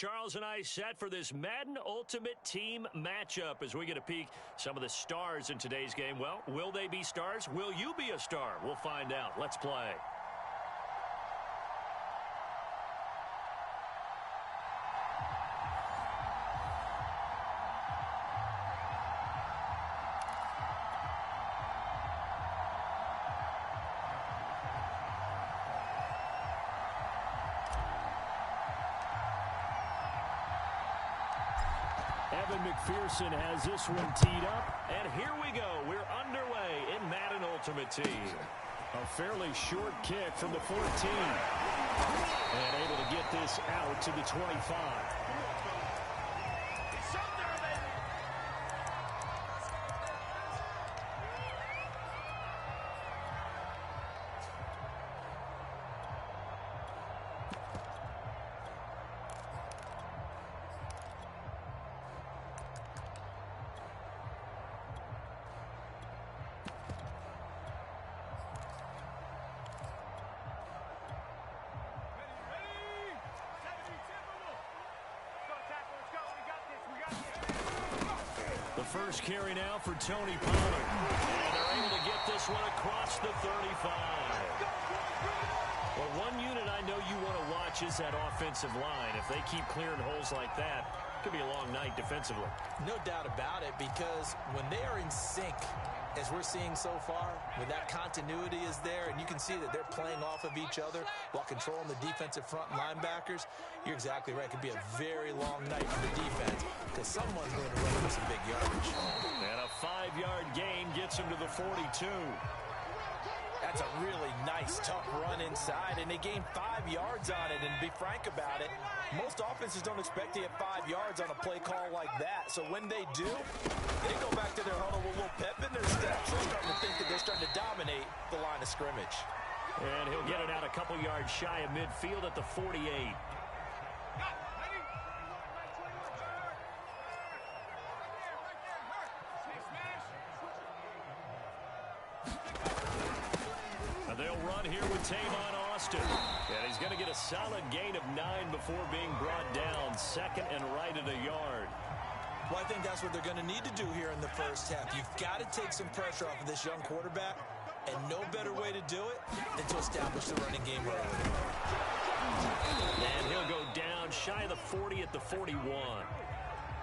Charles and I set for this Madden Ultimate Team matchup as we get a peek some of the stars in today's game. Well, will they be stars? Will you be a star? We'll find out. Let's play. Evan McPherson has this one teed up. And here we go. We're underway in Madden Ultimate Team. A fairly short kick from the 14. And able to get this out to the 25. The first carry now for Tony Pollard. And they're able to get this one across the 35. Well, one unit I know you want to watch is that offensive line. If they keep clearing holes like that, it could be a long night defensively. No doubt about it, because when they are in sync, as we're seeing so far, when that continuity is there and you can see that they're playing off of each other while controlling the defensive front linebackers, you're exactly right. It could be a very long night for the defense because someone's going to run for some big yardage. And a 5-yard gain gets him to the 42. That's a really nice, tough run inside, and they gained 5 yards on it. And to be frank about it, most offenses don't expect to get 5 yards on a play call like that. So when they do, they go back to their huddle with a little pep in their steps. They're starting to think that they're starting to dominate the line of scrimmage. And he'll get it out a couple yards shy of midfield at the 48. They'll run here with Tavon Austin. And he's going to get a solid gain of 9 before being brought down. Second and right at a yard. Well, I think that's what they're going to need to do here in the first half. You've got to take some pressure off of this young quarterback, and no better way to do it than to establish the running game early. And he'll go down shy of the 40 at the 41.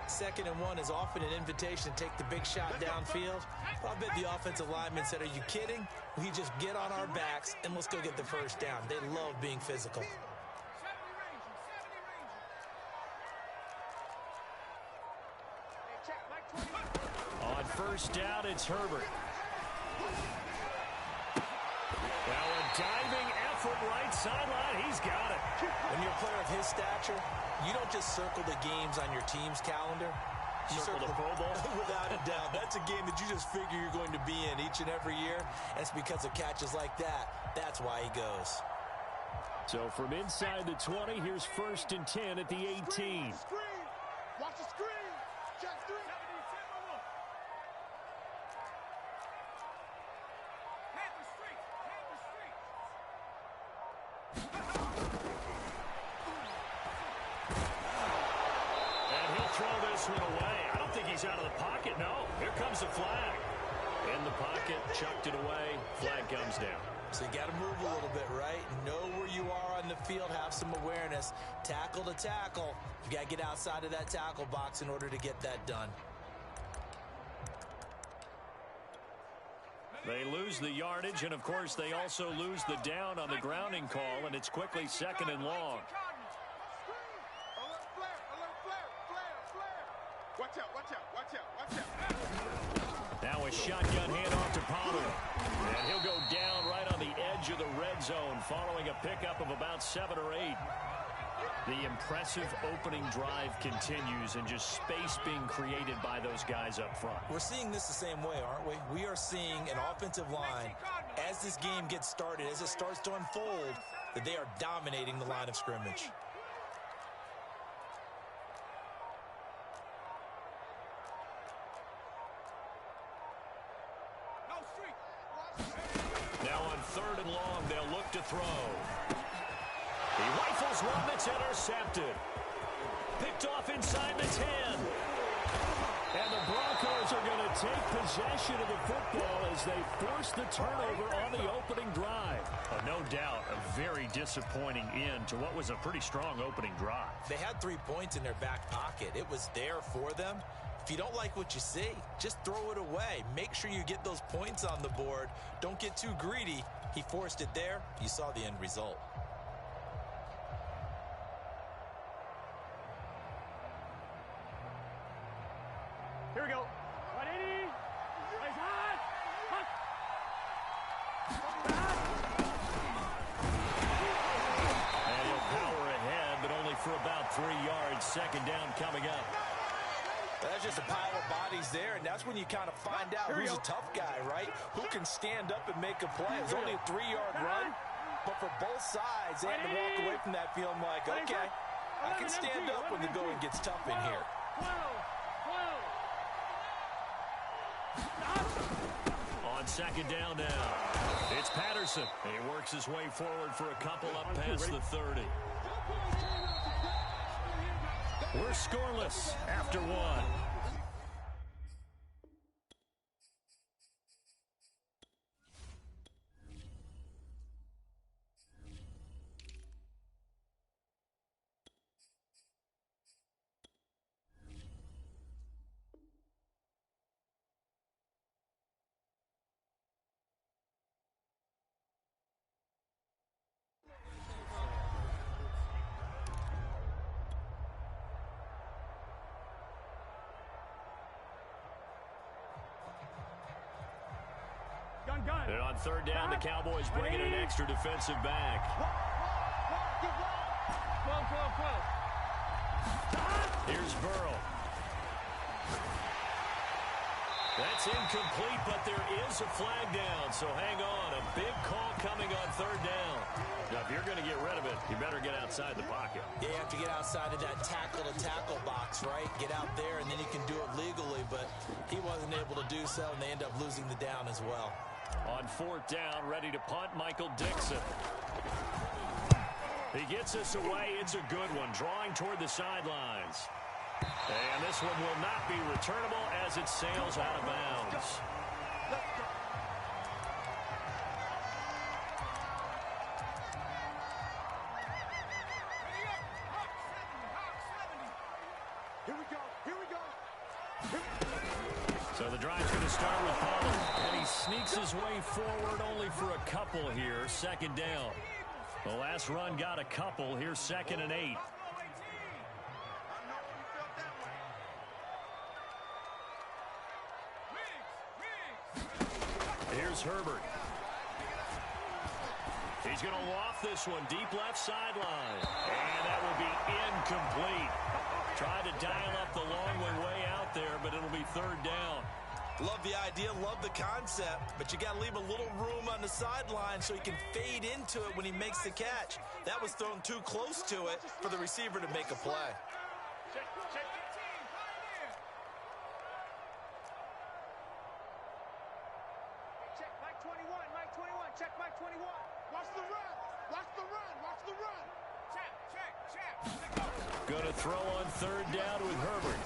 2nd and 1 is often an invitation to take the big shot downfield. I bet the offensive lineman said, are you kidding? We just get on our backs and let's go get the first down. They love being physical. On first down, it's Herbert. Now a diving effort right sideline. He's got it. When you're a player of his stature, you don't just circle the games on your team's calendar. You circle the Pro Bowl? Without a doubt. That's a game that you just figure you're going to be in each and every year. And it's because of catches like that. That's why he goes. So from inside the 20, here's 1st and 10 at the 18. Screen. Watch the screen. Check 3. Throw this one away. I don't think he's out of the pocket. No, here comes the flag. In the pocket, chucked it away. Flag comes down. So you got to move a little bit, right? Know where you are on the field. Have some awareness. Tackle to tackle. You got to get outside of that tackle box in order to get that done. They lose the yardage, and, of course, they also lose the down on the grounding call, and it's quickly 2nd and long. Watch out, watch out, watch out, watch out. Now a shotgun handoff to Pollard. And he'll go down right on the edge of the red zone following a pickup of about 7 or 8. The impressive opening drive continues and just space being created by those guys up front. We're seeing this the same way, aren't we? We are seeing an offensive line, as this game gets started, as it starts to unfold, that they are dominating the line of scrimmage. Now on 3rd and long, they'll look to throw. He rifles one that's intercepted. picked off inside the 10. And the Broncos are going to take possession of the football as they force the turnover on the opening drive. No doubt a very disappointing end to what was a pretty strong opening drive. They had 3 points in their back pocket. It was there for them. If you don't like what you see, just throw it away. Make sure you get those points on the board. Don't get too greedy. He forced it there. You saw the end result. Here we go. 180. Nice hot. And he'll power ahead, but only for about 3 yards. Second down coming up. That's just a pile of bodies there, and that's when you kind of find out who's a tough guy, right? Who can stand up and make a play. It's only a 3-yard run, but for both sides, they had to walk away from that feeling like, okay, I can stand up when the going gets tough in here. On second down now, it's Patterson. He works his way forward for a couple up past the 30. We're scoreless after one. And on third down, the Cowboys bring in an extra defensive back. Here's Burrow. That's incomplete, but there is a flag down, so hang on. A big call coming on third down. Now, if you're going to get rid of it, you better get outside the pocket. Yeah, you have to get outside of that tackle-to-tackle box, right? Get out there, and then you can do it legally, but he wasn't able to do so, and they end up losing the down as well. On fourth down, ready to punt, Michael Dixon. He gets us away. It's a good one, drawing toward the sidelines. And this one will not be returnable as it sails out of bounds. So the drive's going to start with Pollard, and he sneaks his way forward only for a couple here. Second down. The last run got a couple. Here's 2nd and 8. Here's Herbert. He's going to loft this one deep left sideline. And that will be incomplete. Tried to dial up the long one way out there, but it'll be third down. Love the idea, love the concept, but you got to leave a little room on the sideline so he can fade into it when he makes the catch. That was thrown too close to it for the receiver to make a play. Going to throw on third down with Herbert.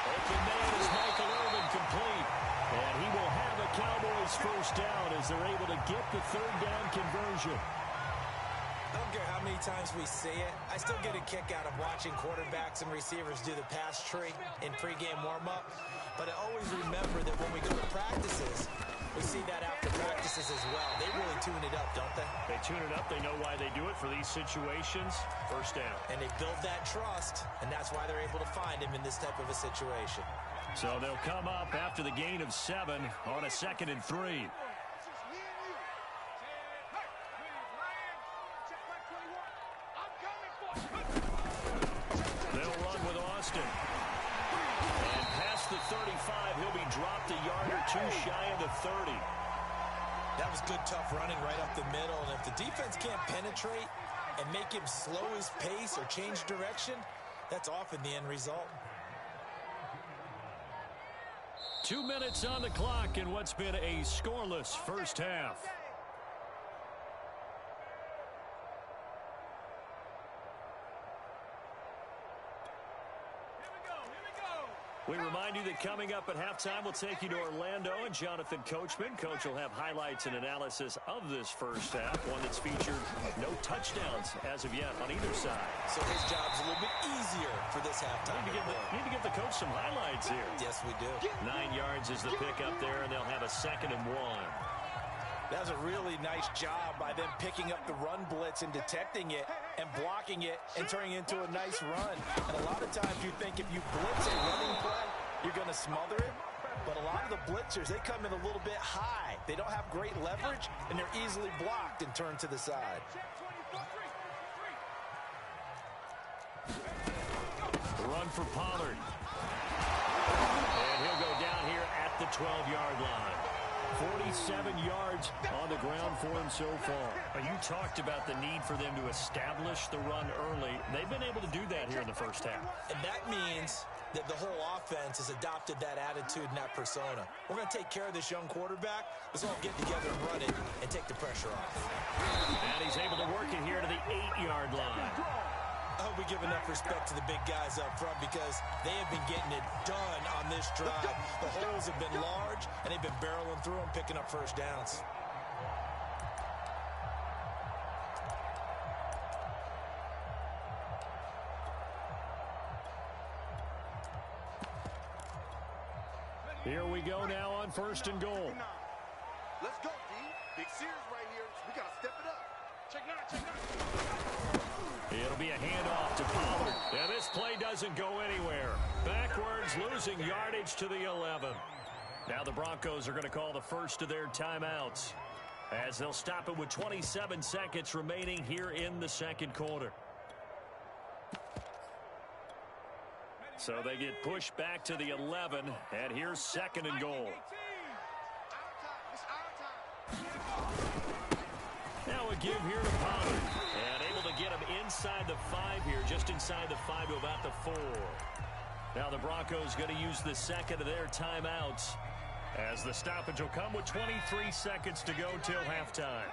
Open man is Michael Irvin, complete. And he will have a Cowboys first down as they're able to get the third down conversion. I don't care how many times we see it. I still get a kick out of watching quarterbacks and receivers do the pass tree in pregame warm-up. But I always remember that when we go to practices, we see that after practices as well. They really tune it up, don't they? They tune it up. They know why they do it for these situations. First down. And they build that trust, and that's why they're able to find him in this type of a situation. So they'll come up after the gain of 7 on a 2nd and 3. They'll run with Austin. And past the 35, he'll be dropped a yard or two shy of the 30. That was good, tough running right up the middle. And if the defense can't penetrate and make him slow his pace or change direction, that's often the end result. 2 minutes on the clock in what's been a scoreless first half. We remind you that coming up at halftime, we'll take you to Orlando and Jonathan Coachman. Coach will have highlights and analysis of this first half, one that's featured no touchdowns as of yet on either side. So his job's a little bit easier for this halftime. Need to give the coach some highlights here. Yes, we do. 9 yards is the pickup there, and they'll have a 2nd and 1. That was a really nice job by them picking up the run blitz and detecting it and blocking it and turning it into a nice run. And a lot of times you think if you blitz a running play, you're going to smother it. But a lot of the blitzers, they come in a little bit high. They don't have great leverage, and they're easily blocked and turned to the side. Run for Pollard. And he'll go down here at the 12-yard line. 47 yards on the ground for him so far. You talked about the need for them to establish the run early. They've been able to do that here in the first half. And that means that the whole offense has adopted that attitude and that persona. We're going to take care of this young quarterback. Let's all get together and run it and take the pressure off. And he's able to work it here to the 8-yard line. I hope we give enough respect to the big guys up front because they have been getting it done on this drive. The holes have been large, and they've been barreling through them, picking up first downs. Here we go now on 1st and goal. Let's go, D. Big Sears right here. We got to step it up. Check it out. It'll be a handoff to Pollard. And this play doesn't go anywhere. Backwards, losing yardage to the 11. Now the Broncos are going to call the first of their timeouts as they'll stop it with 27 seconds remaining here in the 2nd quarter. So they get pushed back to the 11, and here's 2nd and goal. Now a give here to Pollard. And able to get him inside the 5 here, just inside the 5 to about the 4. Now the Broncos going to use the 2nd of their timeouts as the stoppage will come with 23 seconds to go till halftime.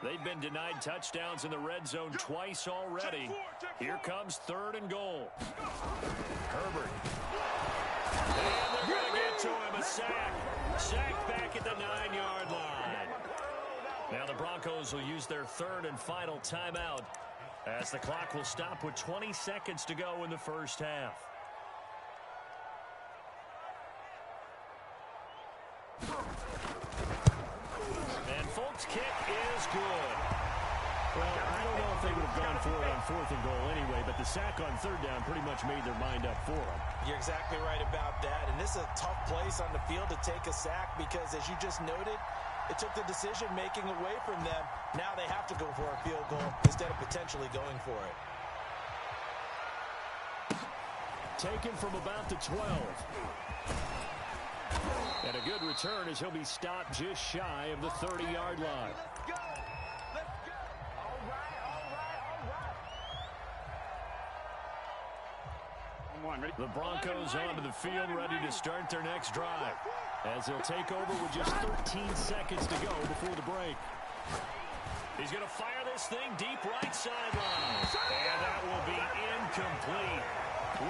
They've been denied touchdowns in the red zone twice already. Here comes 3rd and goal. Herbert. And they're going to get to him, a sack. Sack back at the 9-yard line. Now the Broncos will use their 3rd and final timeout as the clock will stop with 20 seconds to go in the first half. And Folk's kick is good. Well, I don't know if they would have gone for it on 4th and goal anyway, but the sack on 3rd down pretty much made their mind up for them. You're exactly right about that. And this is a tough place on the field to take a sack because, as you just noted, it took the decision-making away from them. Now they have to go for a field goal instead of potentially going for it. Taken from about the 12. And a good return as he'll be stopped just shy of the 30-yard line. The Broncos onto the field ready to start their next drive as they'll take over with just 13 seconds to go before the break. He's going to fire this thing deep right sideline. And that will be incomplete.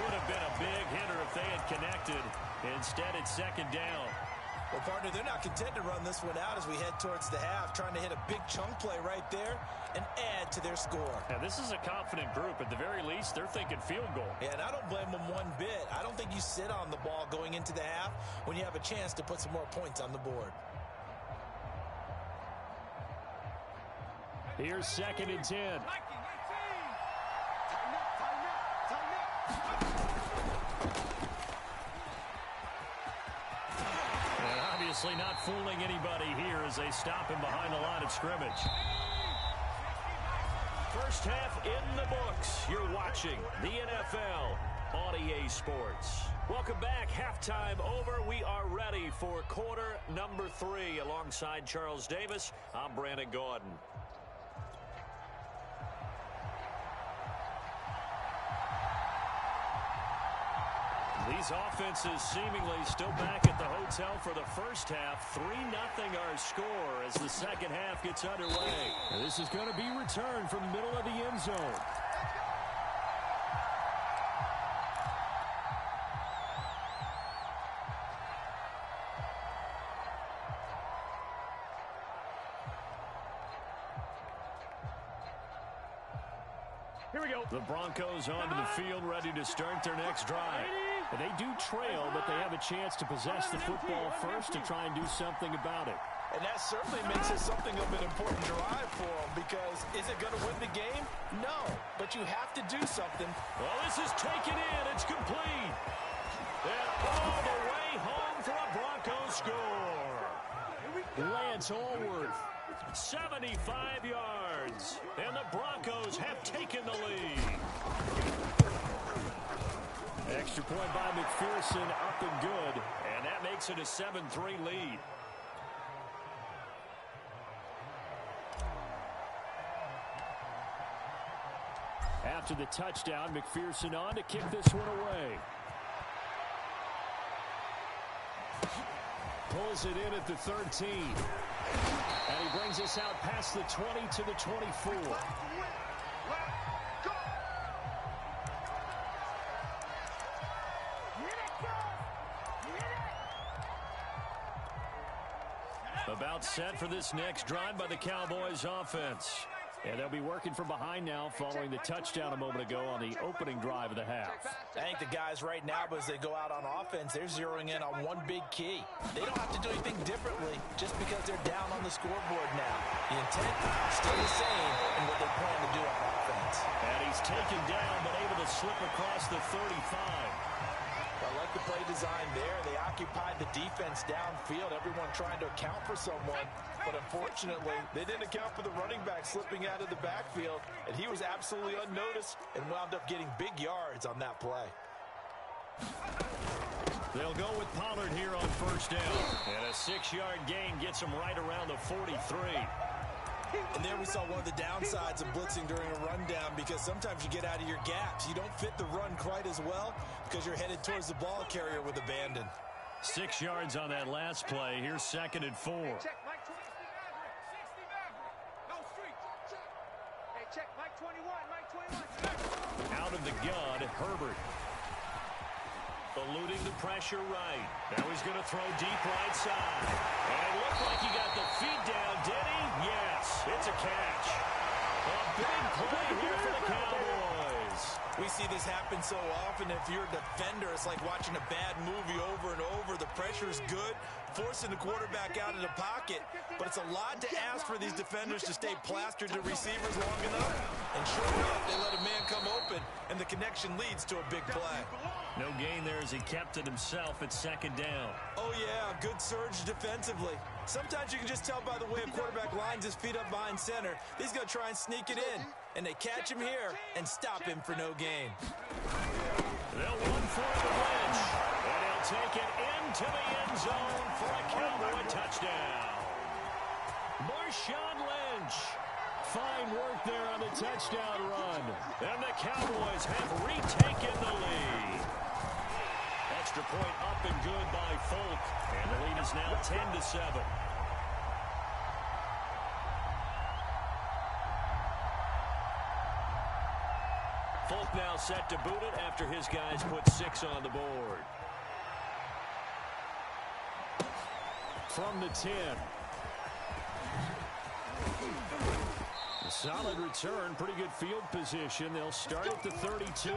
Would have been a big hitter if they had connected. Instead, it's 2nd down. Well, partner, they're not content to run this one out as we head towards the half, trying to hit a big chunk play right there and add to their score. Now, this is a confident group. At the very least, they're thinking field goal. Yeah, and I don't blame them one bit. I don't think you sit on the ball going into the half when you have a chance to put some more points on the board. Here's 2nd and 10. Obviously not fooling anybody here as they stop him behind the line of scrimmage. First half in the books. You're watching the NFL on EA Sports. Welcome back. Halftime over. We are ready for quarter number 3. Alongside Charles Davis, I'm Brandon Gaudin. These offenses seemingly still back at the hotel for the first half. 3-0 our score as the second half gets underway. This is going to be returned from the middle of the end zone. Here we go. The Broncos onto the field, ready to start their next drive. And they do trail, but they have a chance to possess the football first to try and do something about it. And that certainly makes it something of an important drive for them, because is it going to win the game? No, but you have to do something. Well, this is taken in. It's complete. And all the way home for a Broncos score. Lance Allworth, 75 yards. And the Broncos have taken the lead. Extra point by McPherson, up and good. And that makes it a 7-3 lead. After the touchdown, McPherson on to kick this one away. Pulls it in at the 13. And he brings us out past the 20 to the 24. About set for this next drive by the Cowboys offense. And they'll be working from behind now following the touchdown a moment ago on the opening drive of the half. I think the guys right now, as they go out on offense, they're zeroing in on one big key. They don't have to do anything differently just because they're down on the scoreboard now. The intent still the same in what they plan to do on offense. And he's taken down but able to slip across the 35. I like the play design there. They occupied the defense downfield, everyone trying to account for someone. But unfortunately, they didn't account for the running back slipping out of the backfield, and he was absolutely unnoticed and wound up getting big yards on that play. They'll go with Pollard here on first down. And a 6-yard gain gets him right around the 43. And there we saw one of the downsides of blitzing during a rundown, because sometimes you get out of your gaps. You don't fit the run quite as well because you're headed towards the ball carrier with abandon. 6 yards on that last play. Here's 2nd and 4. Out of the gun, Herbert. Eluding the pressure right. Now he's going to throw deep right side. And it looked like he got the feet down, did he? Yes, it's a catch. A big play here for the Cowboys. We see this happen so often. If you're a defender, it's like watching a bad movie over and over. The pressure is good, forcing the quarterback out of the pocket. But it's a lot to ask for these defenders to stay plastered to receivers long enough. And sure enough, they let a man come open, and the connection leads to a big play. No gain there as he kept it himself at 2nd down. Oh, yeah, good surge defensively. Sometimes you can just tell by the way a quarterback lines his feet up behind center. He's going to try and sneak it in, and they catch him here and stop him for no gain. They'll run for the Lynch, and he'll take it into the end zone for a Cowboy touchdown. Marshawn Lynch. Fine work there on the touchdown run. And the Cowboys have retaken the lead. Extra point up and good by Folk. And the lead is now 10-7. Folk now set to boot it after his guys put 6 on the board. From the 10. A solid return, pretty good field position. They'll start at the 32.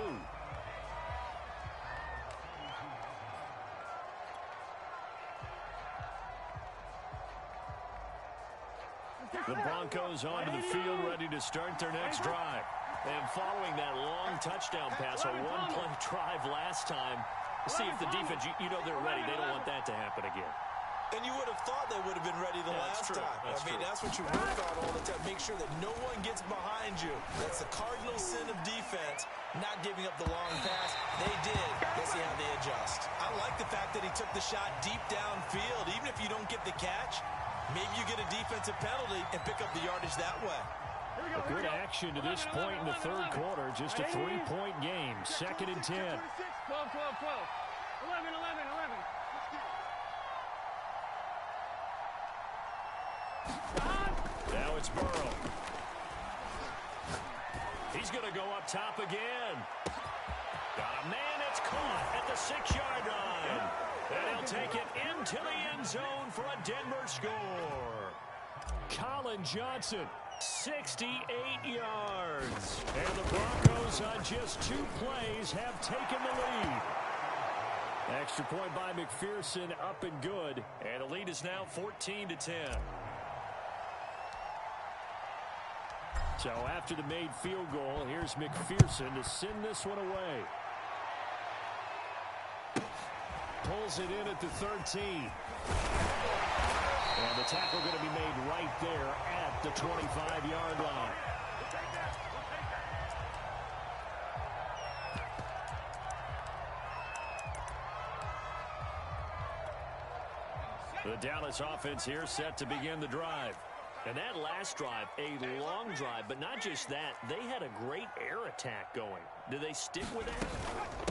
The Broncos onto the field, ready to start their next drive. And following that long touchdown pass, a one-play drive last time, see if the defense, you know they're ready. They don't want that to happen again. And you would have thought they would have been ready the last time. That's what you work on all the time. Make sure that no one gets behind you. That's the cardinal sin of defense, not giving up the long pass. They did. Let's see how they adjust. I like the fact that he took the shot deep downfield. Even if you don't get the catch, maybe you get a defensive penalty and pick up the yardage that way. A good action to this point in the third quarter. Just a 3-point game. 2nd and 10. 12, 12, 12. 11, 11, 11. Now it's Burrow. He's going to go up top again. Got a man, it's caught at the 6-yard line. And he'll take it into the end zone for a Denver score. Colin Johnson, 68 yards. And the Broncos on just 2 plays have taken the lead. Extra point by McPherson, up and good. And the lead is now 14-10. So after the made field goal, here's McPherson to send this one away. Pulls it in at the 13. And the tackle going to be made right there at the 25-yard line. The Dallas offense here set to begin the drive. And that last drive, a long drive, but not just that. They had a great air attack going. Do they stick with that?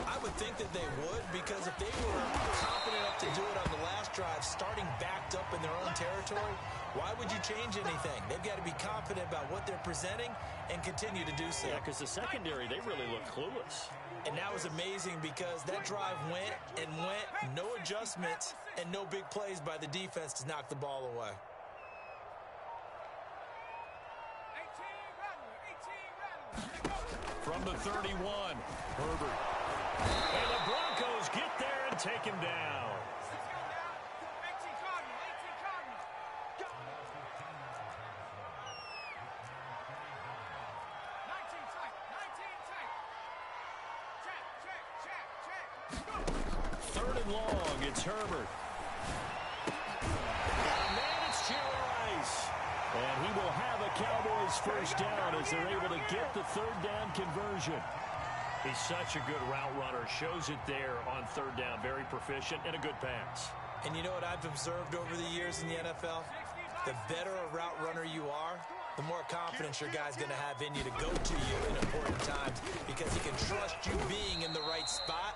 I would think that they would, because if they were confident enough to do it on the last drive, starting backed up in their own territory, why would you change anything? They've got to be confident about what they're presenting and continue to do so. Yeah, because the secondary, they really look clueless. And that was amazing because that drive went and went, no adjustments, and no big plays by the defense to knock the ball away. From the 31, Herbert. And the Broncos get there and take him down. Third and long, it's Herbert. And then it's Jerry Rice. And he will have a Cowboys first down as they're able to get the third down conversion. He's such a good route runner. Shows it there on third down. Very proficient and a good pass. And you know what I've observed over the years in the NFL? The better a route runner you are, the more confidence your guy's going to have in you to go to you in important times, because he can trust you being in the right spot,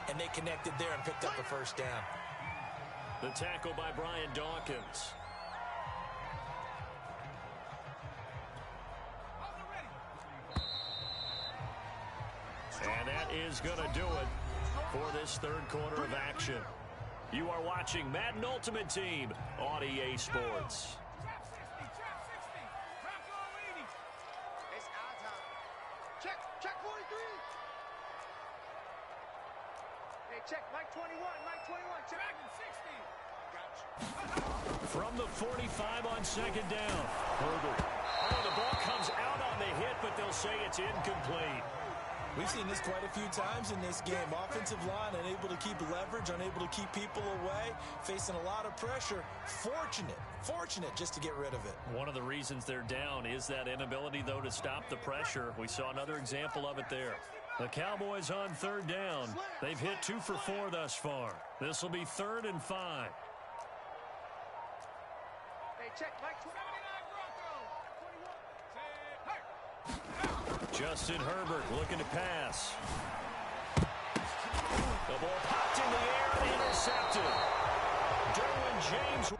and they connected there and picked up a first down. The tackle by Brian Dawkins. And that is going to do it for this third quarter of action. You are watching Madden Ultimate Team on EA Sports. It's our time. Check 43. Hey, check Mike 21, Mike 21, check 60. From the 45 on second down, Herbert. Oh, the ball comes out on the hit, but they'll say it's incomplete. We've seen this quite a few times in this game. Offensive line unable to keep leverage, unable to keep people away, facing a lot of pressure. Fortunate just to get rid of it. One of the reasons they're down is that inability, though, to stop the pressure. We saw another example of it there. The Cowboys on third down. They've hit 2 for 4 thus far. This will be 3rd and 5. Hey, check Mike 21. Justin Herbert looking to pass. The ball popped in the air and intercepted. Derwin James.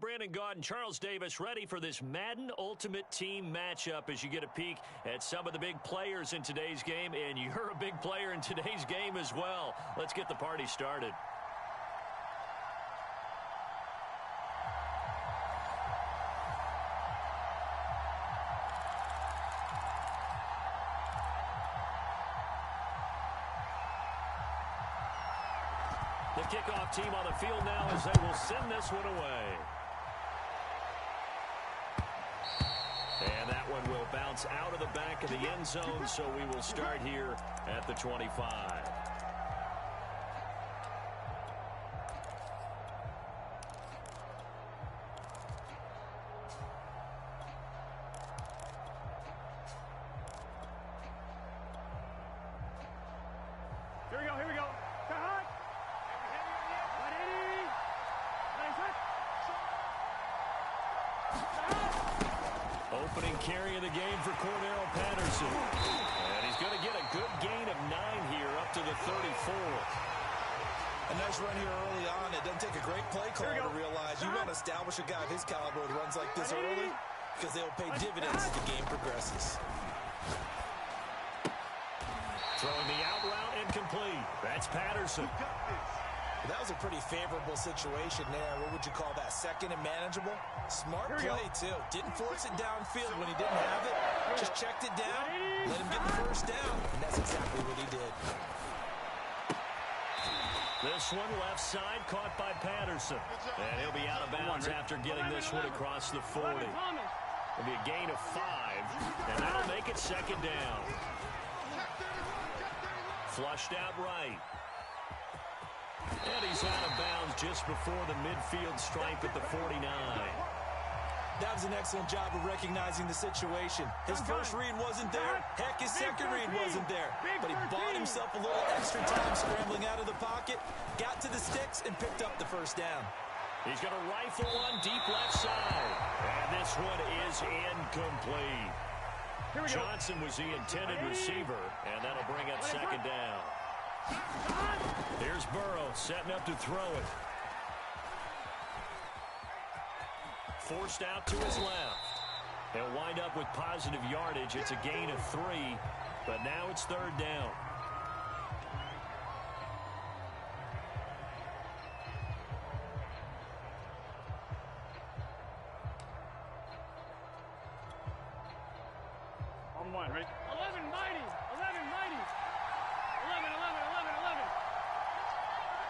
Brandon Gaud and Charles Davis ready for this Madden Ultimate Team matchup as you get a peek at some of the big players in today's game, and you're a big player in today's game as well. Let's get the party started. The kickoff team on the field now as they will send this one away. And that one will bounce out of the back of the end zone, so we will start here at the 25. Here we go. Opening carry of the game for Cordarrelle Patterson. And he's going to get a good gain of 9 here up to the 34. A nice run here early on. It doesn't take a great play caller to realize you want to establish a guy of his caliber with runs like this early because they'll pay dividends as the game progresses. Throwing the out route incomplete. That's Patterson. That was a pretty favorable situation there. What would you call that? Second and manageable? Smart play, too. Didn't force it downfield when he didn't have it. Just checked it down, let him get the first down, and that's exactly what he did. This one left side caught by Patterson. And he'll be out of bounds after getting this one across the 40. It'll be a gain of 5, and that'll make it second down. Flushed out right. And he's out of bounds just before the midfield stripe at the 49. That was an excellent job of recognizing the situation. His first read wasn't there. Heck, his second read wasn't there. But he bought himself a little extra time scrambling out of the pocket, got to the sticks, and picked up the first down. He's going to rifle one deep left side. And this one is incomplete. Johnson was the intended receiver, and that'll bring up second down. Here's Burrow setting up to throw it. Forced out to his left. He'll wind up with positive yardage. It's a gain of 3, but now it's third down. On one, ready? 11 mighty. 11 mighty. 11.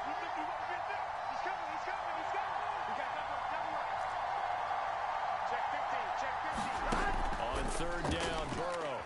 He's coming. We got double right. Check 15. On third down, Burrow.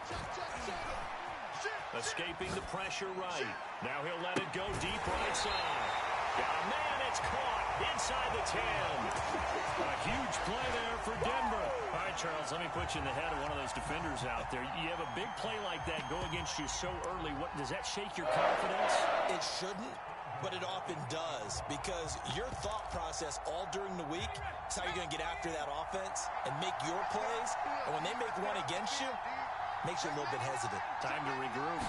Escaping the pressure right. Now he'll let it go deep right side. Got a man, it's caught inside the 10. A huge play there for Denver. All right, Charles, let me put you in the head of one of those defenders out there. You have a big play like that go against you so early. What does that shake your confidence? It shouldn't, but it often does, because your thought process all during the week is how you're going to get after that offense and make your plays. And when they make one against you, makes you a little bit hesitant. Time to regroup.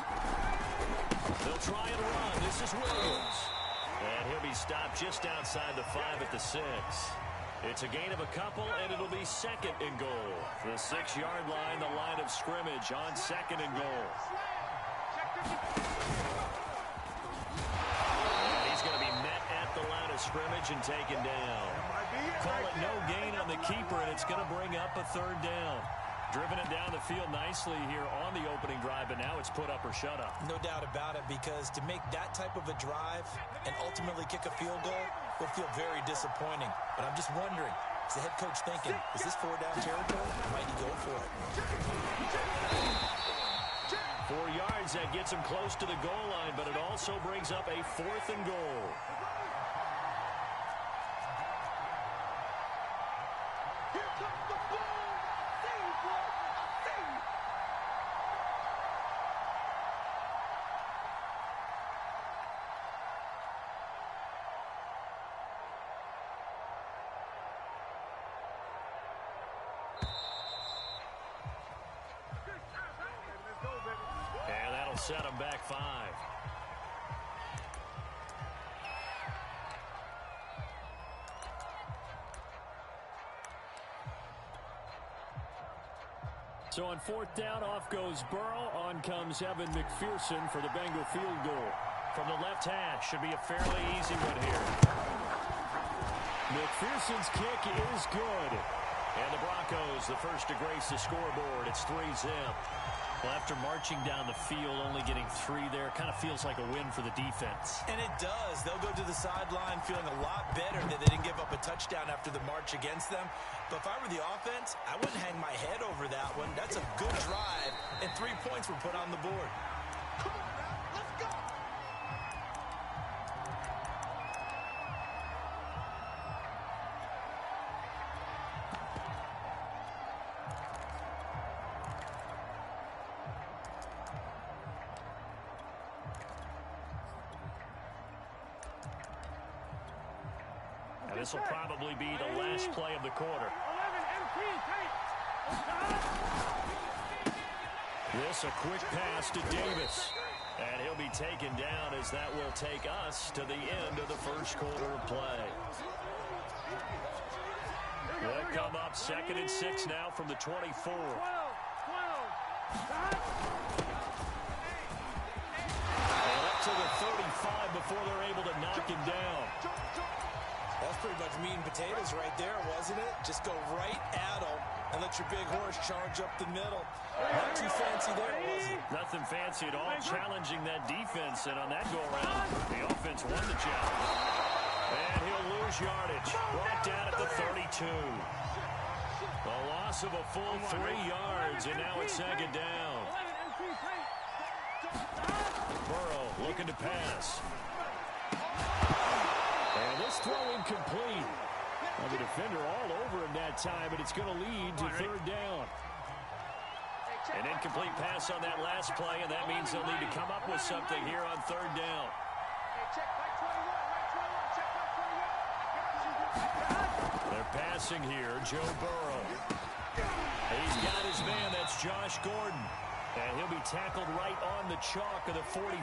They'll try and run. This is Williams. And he'll be stopped just outside the 5 at the 6. It's a gain of a couple, and it'll be second and goal. The 6-yard line, the line of scrimmage on second and goal. And he's going to be met at the line of scrimmage and taken down. Call it no gain on the keeper, and it's going to bring up a third down. Driven it down the field nicely here on the opening drive, but now it's put up or shut up. No doubt about it, because to make that type of a drive and ultimately kick a field goal will feel very disappointing. But I'm just wondering, is the head coach thinking, is this 4-down territory? Might he go for it? 4 yards, that gets him close to the goal line, but it also brings up a 4th and goal. And that'll set him back 5. So on fourth down, off goes Burrow. On comes Evan McPherson for the Bengal field goal. From the left hash, should be a fairly easy one here. McPherson's kick is good. And the Broncos, the first to grace the scoreboard. It's 3-0. Well, after marching down the field, only getting 3 there, kind of feels like a win for the defense. And it does. They'll go to the sideline feeling a lot better that they didn't give up a touchdown after the march against them. But if I were the offense, I wouldn't hang my head over that one. That's a good drive, and 3 points were put on the board. Come on now, let's go. This will probably be the last play of the quarter. This a quick pass to Davis. And he'll be taken down as that will take us to the end of the first quarter of play. We'll come up 2nd and 6 now from the 24. And up to the 35 before they're able to knock him down. That's pretty much meat and potatoes right there, wasn't it? Just go right at them and let your big horse charge up the middle. Not too fancy there, was it? Nothing fancy at all, challenging that defense. And on that go-around, the offense won the challenge. And he'll lose yardage. Brought down at the 32. A loss of a full 3 yards, and now it's 2nd down. Burrow looking to pass. And this throw incomplete. Well, the defender all over him that time, but it's going to lead to 3rd down. An incomplete pass on that last play, and that means they'll need to come up with something here on 3rd down. They're passing here, Joe Burrow. He's got his man, that's Josh Gordon. And he'll be tackled right on the chalk of the 45.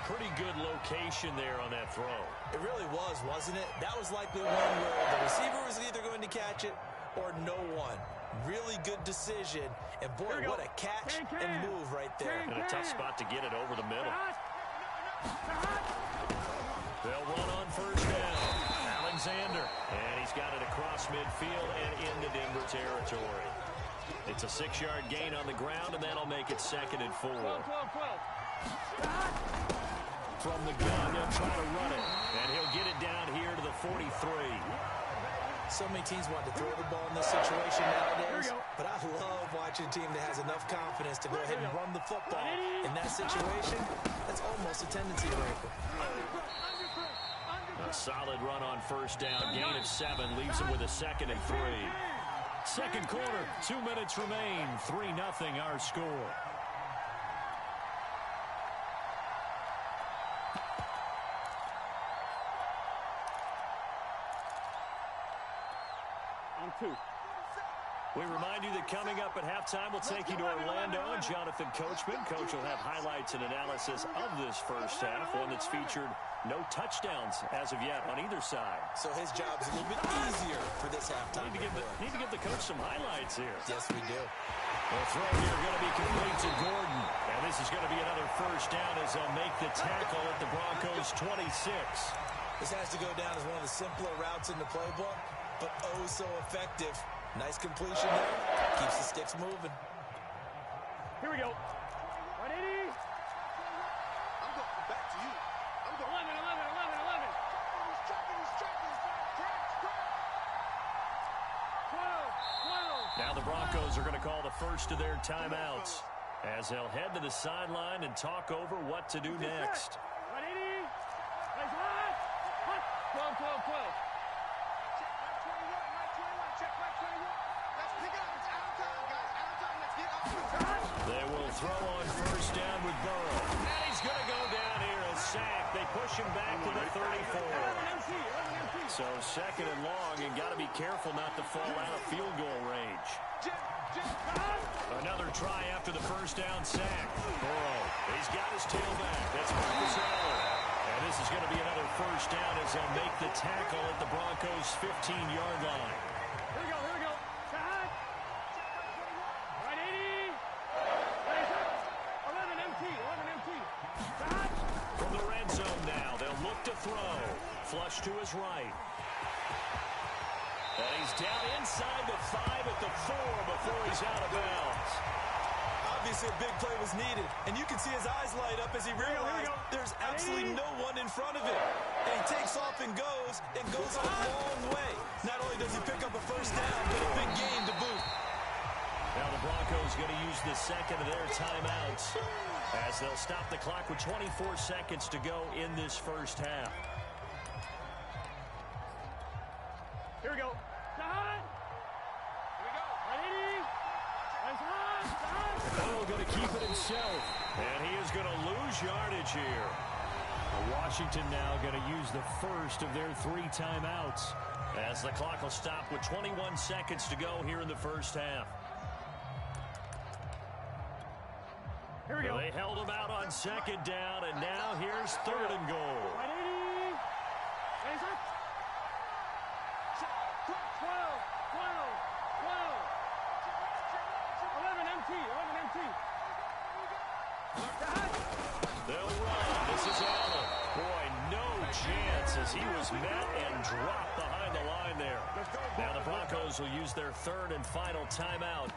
Pretty good location there on that throw. It really was, wasn't it? That was likely one where the receiver was either going to catch it or no one. Really good decision. And boy, what a catch and move right there. And a tough spot to get it over the middle. They'll run on 1st down. Alexander. And he's got it across midfield and into Denver territory. It's a 6-yard gain on the ground, and that'll make it 2nd and 4. From the gun, they'll try to run it. And he'll get it down here to the 43. So many teams want to throw the ball in this situation nowadays, but I love watching a team that has enough confidence to go ahead and run the football. In that situation, that's almost a tendency breaker. A solid run on 1st down, gain of 7, leaves them with a 2nd and 3. 2nd quarter, 2 minutes remain, 3-0 our score. We remind you that coming up at halftime, we'll take you to Orlando and Jonathan Coachman. Coach will have highlights and analysis of this first half, one that's featured no touchdowns as of yet on either side. So his job's a little bit easier for this halftime. Need to give the coach some highlights here. Yes, we do. The throw here going to be complete to Gordon. And this is going to be another 1st down as they'll make the tackle at the Broncos 26. This has to go down as one of the simpler routes in the playbook, but oh so effective. Nice completion there. Keeps the sticks moving. Here we go. 180. I'm going back to you. I'm going 11. He's tracking. 12. Now the Broncos are going to call the first of their timeouts as they'll head to the sideline and talk over what to do next. 180. Place hot. 12. They will throw on 1st down with Burrow. And he's going to go down here and sack. They push him back to the 34. So 2nd and long, and got to be careful not to fall out of field goal range. Another try after the 1st down sack. Burrow, he's got his tail back. That's Marcus Allen. And this is going to be another 1st down as they'll make the tackle at the Broncos' 15-yard line. Here we go. flush to his right. And he's down inside the 5 at the 4 before he's out of bounds. Obviously, a big play was needed, and you can see his eyes light up as he realized there's absolutely no one in front of him. And he takes off and goes a long way. Not only does he pick up a first down, but a big gain to boot. Now the Broncos going to use the second of their timeouts as they'll stop the clock with 24 seconds to go in this first half. Here we go. Burrow going to keep it himself, and he is going to lose yardage here. Washington now going to use the first of their 3 timeouts as the clock will stop with 21 seconds to go here in the first half. Here we go. They held him out on second down, and now here's 3rd and goal. 11 MT. They'll run. This is Allen. Boy, no chance as he was met and dropped behind the line there. Now the Broncos will use their 3rd and final timeout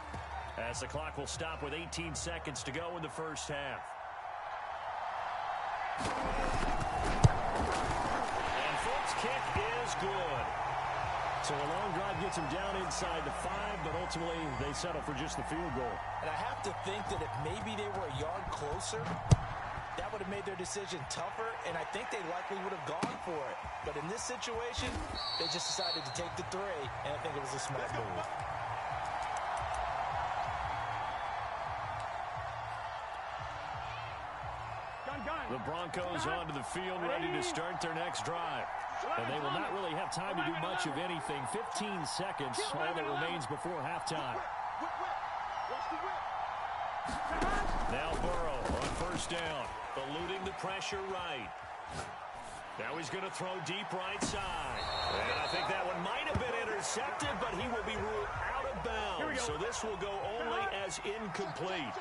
as the clock will stop with 18 seconds to go in the first half. And Fultz kick is good. So a long drive gets him down inside the 5, but ultimately they settle for just the field goal. And I have to think that if maybe they were a yard closer, that would have made their decision tougher, and I think they likely would have gone for it. But in this situation, they just decided to take the 3, and I think it was a smart move. The Broncos onto the field, ready to start their next drive. And they will not really have time to do much of anything. 15 seconds, all that remains before halftime. Now Burrow on first down, eluding the pressure right. Now he's going to throw deep right side. And I think that one might have been intercepted, but he will be ruled out of bounds. So this will go only as incomplete.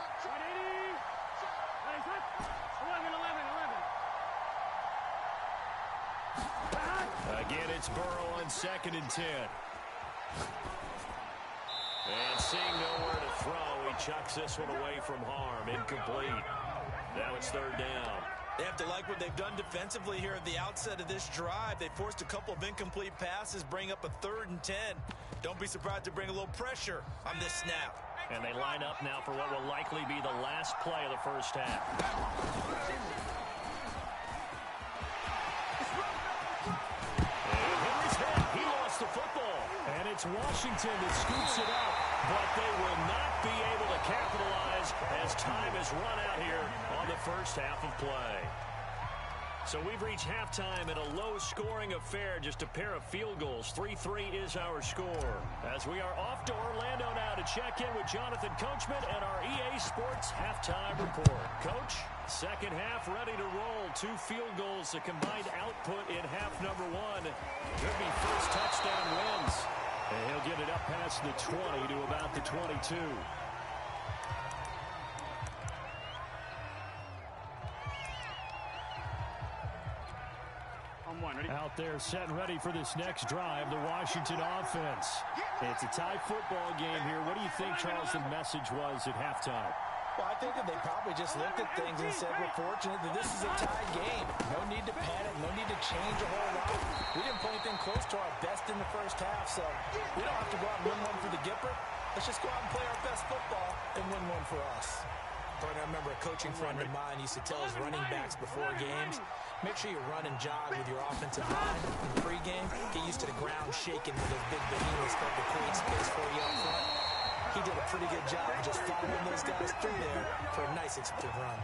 Again, it's Burrow on 2nd and 10. And seeing nowhere to throw, he chucks this one away from harm. Incomplete. Now it's 3rd down. They have to like what they've done defensively here at the outset of this drive. They forced a couple of incomplete passes, bring up a 3rd and 10. Don't be surprised to bring a little pressure on this snap. And they line up now for what will likely be the last play of the first half. The football, and it's Washington that scoops it up, but they will not be able to capitalize as time is run out here on the first half of play. So we've reached halftime in a low-scoring affair, just a pair of field goals. 3-3 is our score. As we are off to Orlando now to check in with Jonathan Coachman and our EA Sports halftime report. Coach, second half ready to roll. 2 field goals, the combined output in half number 1. Could be first touchdown wins. And he'll get it up past the 20 to about the 22. Out there set and ready for this next drive, the Washington offense. It's a tie football game here. What do you think, Charles, the message was at halftime? Well, I think that they probably just looked at things and said, we're fortunate that this is a tie game. No need to panic, no need to change a whole lot. We didn't play anything close to our best in the first half, so we don't have to go out and win one for the Gipper. Let's just go out and play our best football and win one for us. I remember a coaching friend of mine used to tell his running backs before games, make sure you run and jog with your offensive line in pregame. Get used to the ground shaking with those big behemoths that will create space for you up front. He did a pretty good job of just following those guys through there for a nice explosive run.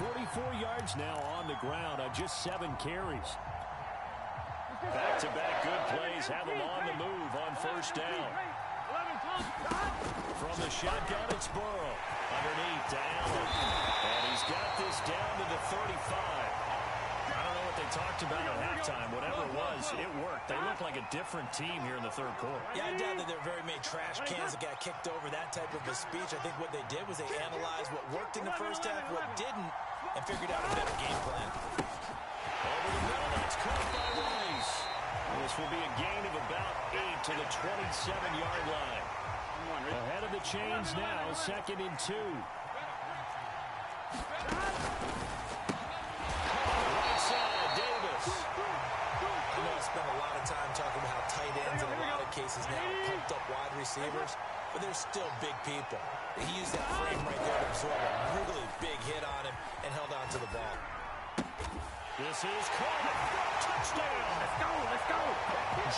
44 yards now on the ground on just 7 carries. Back-to-back good plays have them on the move on first down. From the shotgun, it's Burrow. Underneath to Allen. And he's got this down to the 35. I don't know what they talked about at halftime. Whatever it was, it worked. They look like a different team here in the third quarter. Yeah, I doubt that there are very many trash cans that got kicked over that type of a speech. I think what they did was they analyzed what worked in the first half, what didn't, and figured out a better game plan. Over the middle, that's caught by Rice. goes. This will be a gain of about 8 to the 27-yard line. Ahead of the chains now, 2nd and 2. Right side, Davis. I know I spent a lot of time talking about how tight ends in a lot of cases now pumped up wide receivers, but they're still big people. He used that frame right there to absorb a really big hit on him and held on to the ball. This is Coleman. Touchdown. Let's go.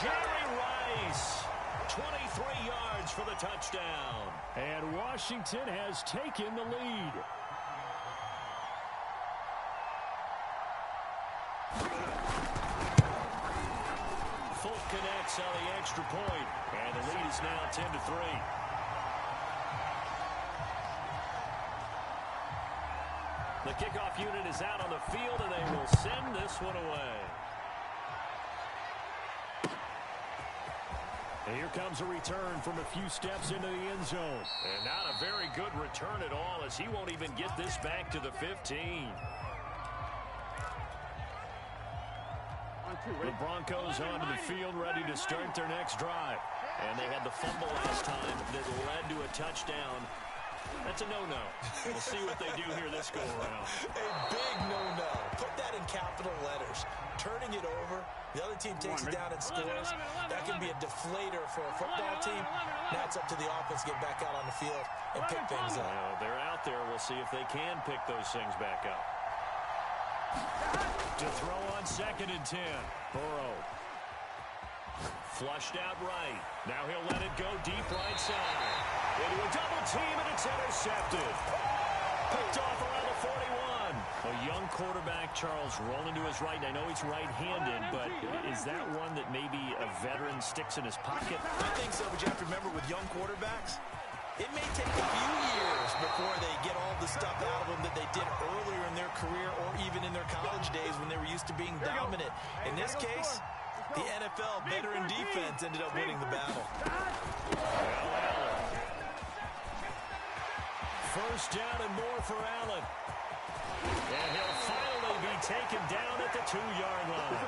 Jerry Rice. 23 yards for the touchdown. And Washington has taken the lead. Folk connects on the extra point, and the lead is now 10-3. The kickoff unit is out on the field, and they will send this one away. And here comes a return from a few steps into the end zone. And not a very good return at all, as he won't even get this back to the 15. The Broncos onto the field, ready to start their next drive. And they had the fumble last time that led to a touchdown. That's a no-no. We'll see what they do here this go-around. A big no-no. Put that in capital letters. Turning it over, the other team takes it down and scores. That can be a deflator for a football team. Now it's up to the offense to get back out on the field and pick things up. Well, they're out there. We'll see if they can pick those things back up. To throw on 2nd and 10. Burrow. Flushed out right. Now he'll let it go deep right side. Into a double team, and it's intercepted. Picked off around the 41. A young quarterback, Charles, rolling to his right. I know he's right-handed, but is that one that maybe a veteran sticks in his pocket? I think so, but you have to remember with young quarterbacks, it may take a few years before they get all the stuff out of them that they did earlier in their career or even in their college days when they were used to being dominant. In this case, the NFL veteran defense ended up winning the battle. First down and more for Allen. And he'll finally be taken down at the 2-yard line.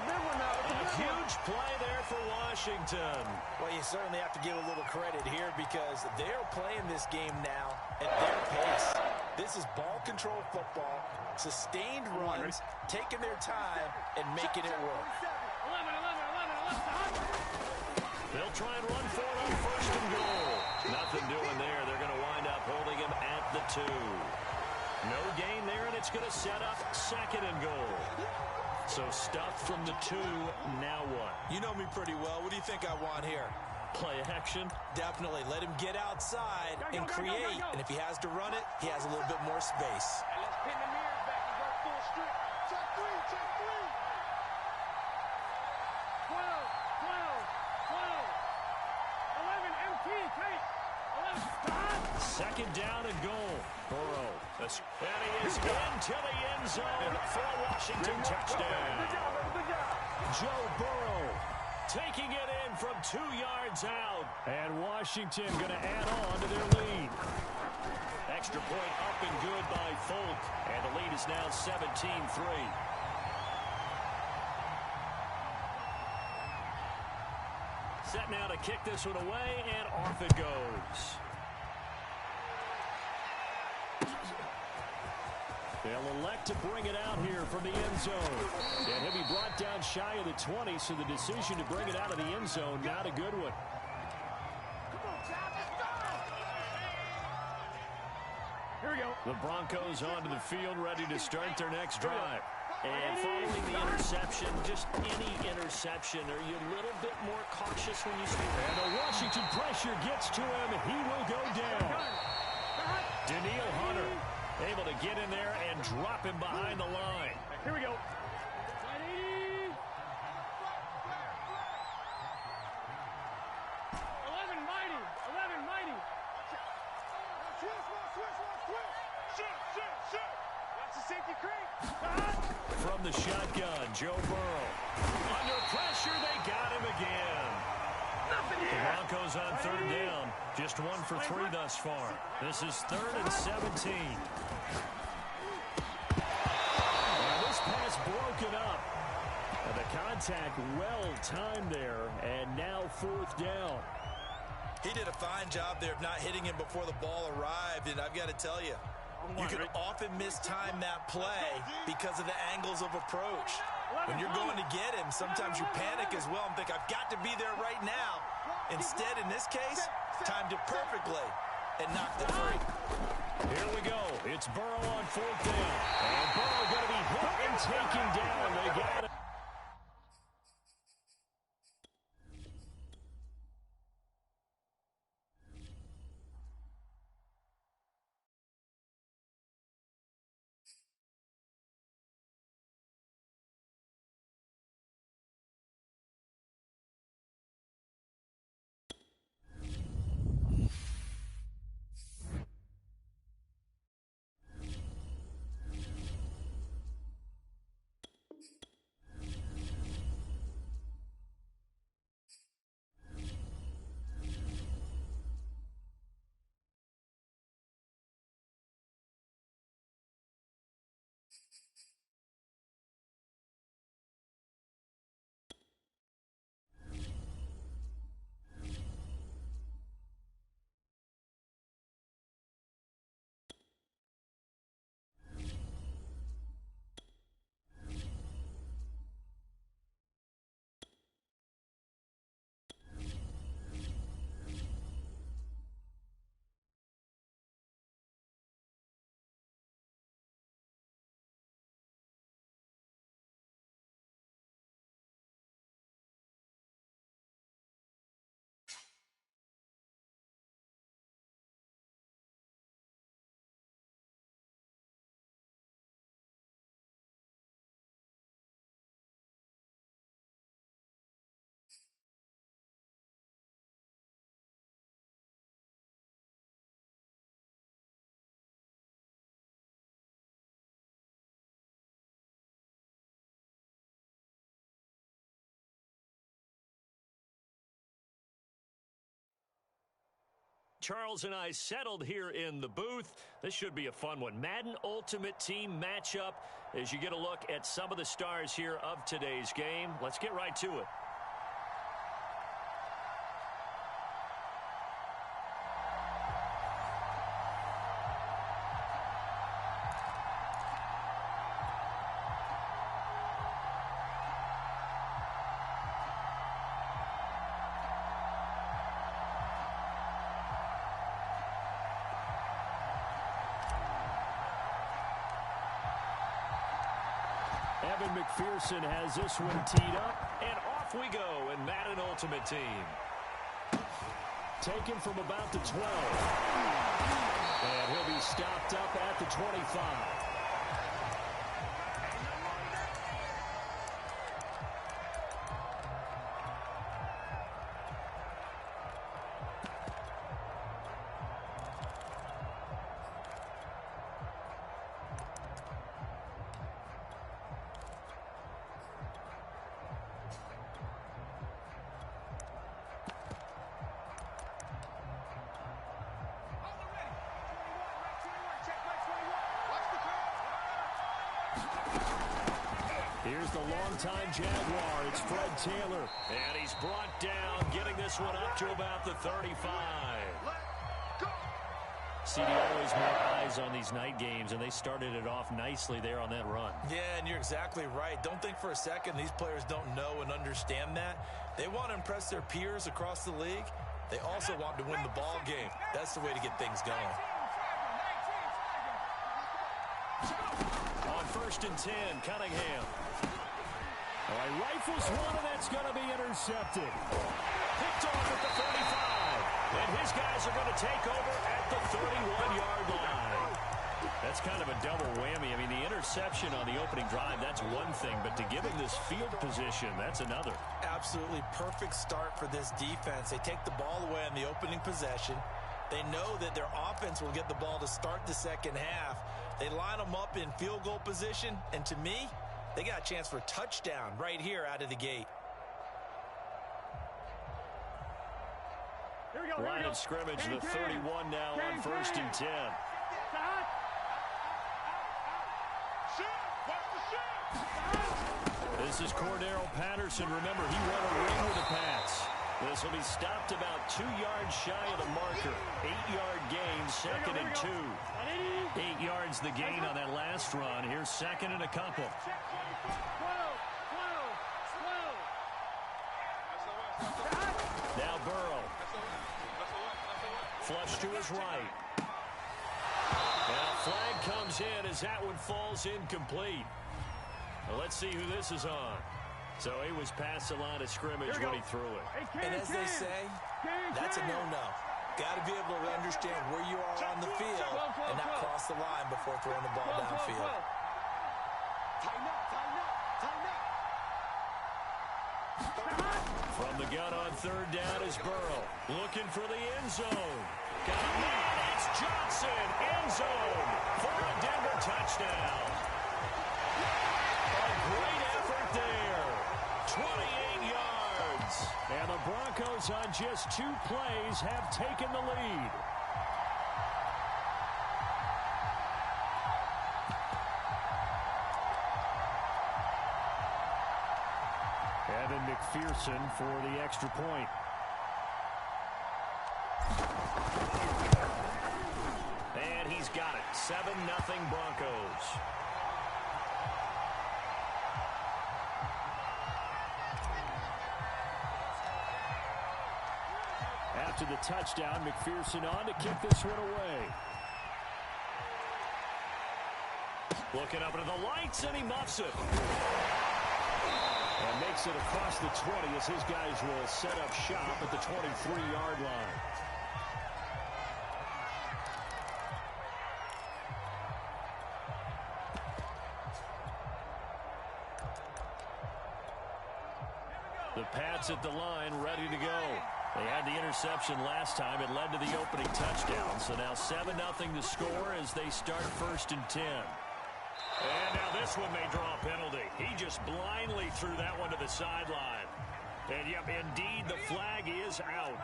A huge play there for Washington. Well, you certainly have to give a little credit here because they're playing this game now at their pace. This is ball control football, sustained runs, taking their time, and making it work. They'll try and run for it on 1st and goal. Nothing doing there. They're going to wind up holding him at the 2. No gain there, and it's going to set up 2nd and goal. So stuff from the 2, now what? You know me pretty well. What do you think I want here? Play action? Definitely. Let him get outside and create. And if he has to run it, he has a little bit more space. Let's pin the mirrors back and go full strip. Check 3, check 3. 12, 11, MT, take. 11, stop. 2nd down and goal. Burrow. And he is into the end zone for a Washington touchdown. Joe Burrow taking it in from 2 yards out. And Washington going to add on to their lead. Extra point up and good by Folk. And the lead is now 17-3. Set now to kick this one away, and off it goes. They'll elect to bring it out here from the end zone. And he'll be brought down shy of the 20, so the decision to bring it out of the end zone, not a good one. Here we go. The Broncos onto the field, ready to start their next drive. And following the interception, just any interception, are you a little bit more cautious when you see that? And the Washington pressure gets to him. He will go down. Danielle Hunter able to get in there and drop him behind the line. Here we go. 11 mighty. Switch. Watch the safety creep. From the shotgun, Joe Burrow. Under pressure, they got him again. The Broncos on 3rd down. Just 1 for 3 thus far. This is 3rd and 17. Now this pass broken up. And the contact well timed there, and now 4th down. He did a fine job there of not hitting him before the ball arrived, and I've got to tell you, you can often mistime that play because of the angles of approach. When you're going to get him, sometimes you panic as well and think, I've got to be there right now. Instead, in this case, timed it perfectly and knocked it free. Here we go. It's Burrow on 4th down. And Burrow going to be hit and taken down. They got it. Charles and I settled here in the booth. This should be a fun one. Madden Ultimate Team matchup as you get a look at some of the stars here of today's game. Let's get right to it. Evan McPherson has this one teed up, and off we go in Madden Ultimate Team. Taken from about the 12. And he'll be stopped up at the 25. Here's the longtime Jaguar. It's Fred Taylor. And he's brought down, getting this one up to about the 35. CD always made eyes on these night games, and they started it off nicely there on that run. Yeah, and you're exactly right. Don't think for a second these players don't know and understand that. They want to impress their peers across the league. They also want to win the ball game. That's the way to get things going. On 1st and 10, Cunningham. All right, rifles one, and that's going to be intercepted. Picked off at the 35. And his guys are going to take over at the 31-yard line. That's kind of a double whammy. I mean, the interception on the opening drive, that's one thing. But to give him this field position, that's another. Absolutely perfect start for this defense. They take the ball away on the opening possession. They know that their offense will get the ball to start the second half. They line them up in field goal position, and to me, they got a chance for a touchdown right here out of the gate. Line of scrimmage, the 31 now on 1st and 10. This is Cordero Patterson. Remember, he won a ring with the Pats. This will be stopped about 2 yards shy of the marker. 8-yard gain, 2nd and 2. 8 yards the gain on that last run. Here's 2nd and a couple. Now Burrow. Flush to his right. Now flag comes in as that one falls incomplete. Well, let's see who this is on. So he was past the line of scrimmage when he threw it. And as they say, that's a no-no. Got to be able to understand where you are on the field and not cross the line before throwing the ball downfield. From the gun on 3rd down is Burrow. Looking for the end zone. Got a man. It's Johnson. End zone for a Denver touchdown. A great effort there. 28 yards. And the Broncos on just 2 plays have taken the lead. Evan McPherson for the extra point. And he's got it. 7-0 Broncos. After the touchdown, McPherson on to kick this one away. Looking up into the lights, and he muffs it. And makes it across the 20 as his guys will set up shop at the 23-yard line. The Pats at the line, ready to go. They had the interception last time. It led to the opening touchdown. So now 7-0 the score as they start 1st and 10. And now this one may draw a penalty. He just blindly threw that one to the sideline. And, yep, indeed, the flag is out.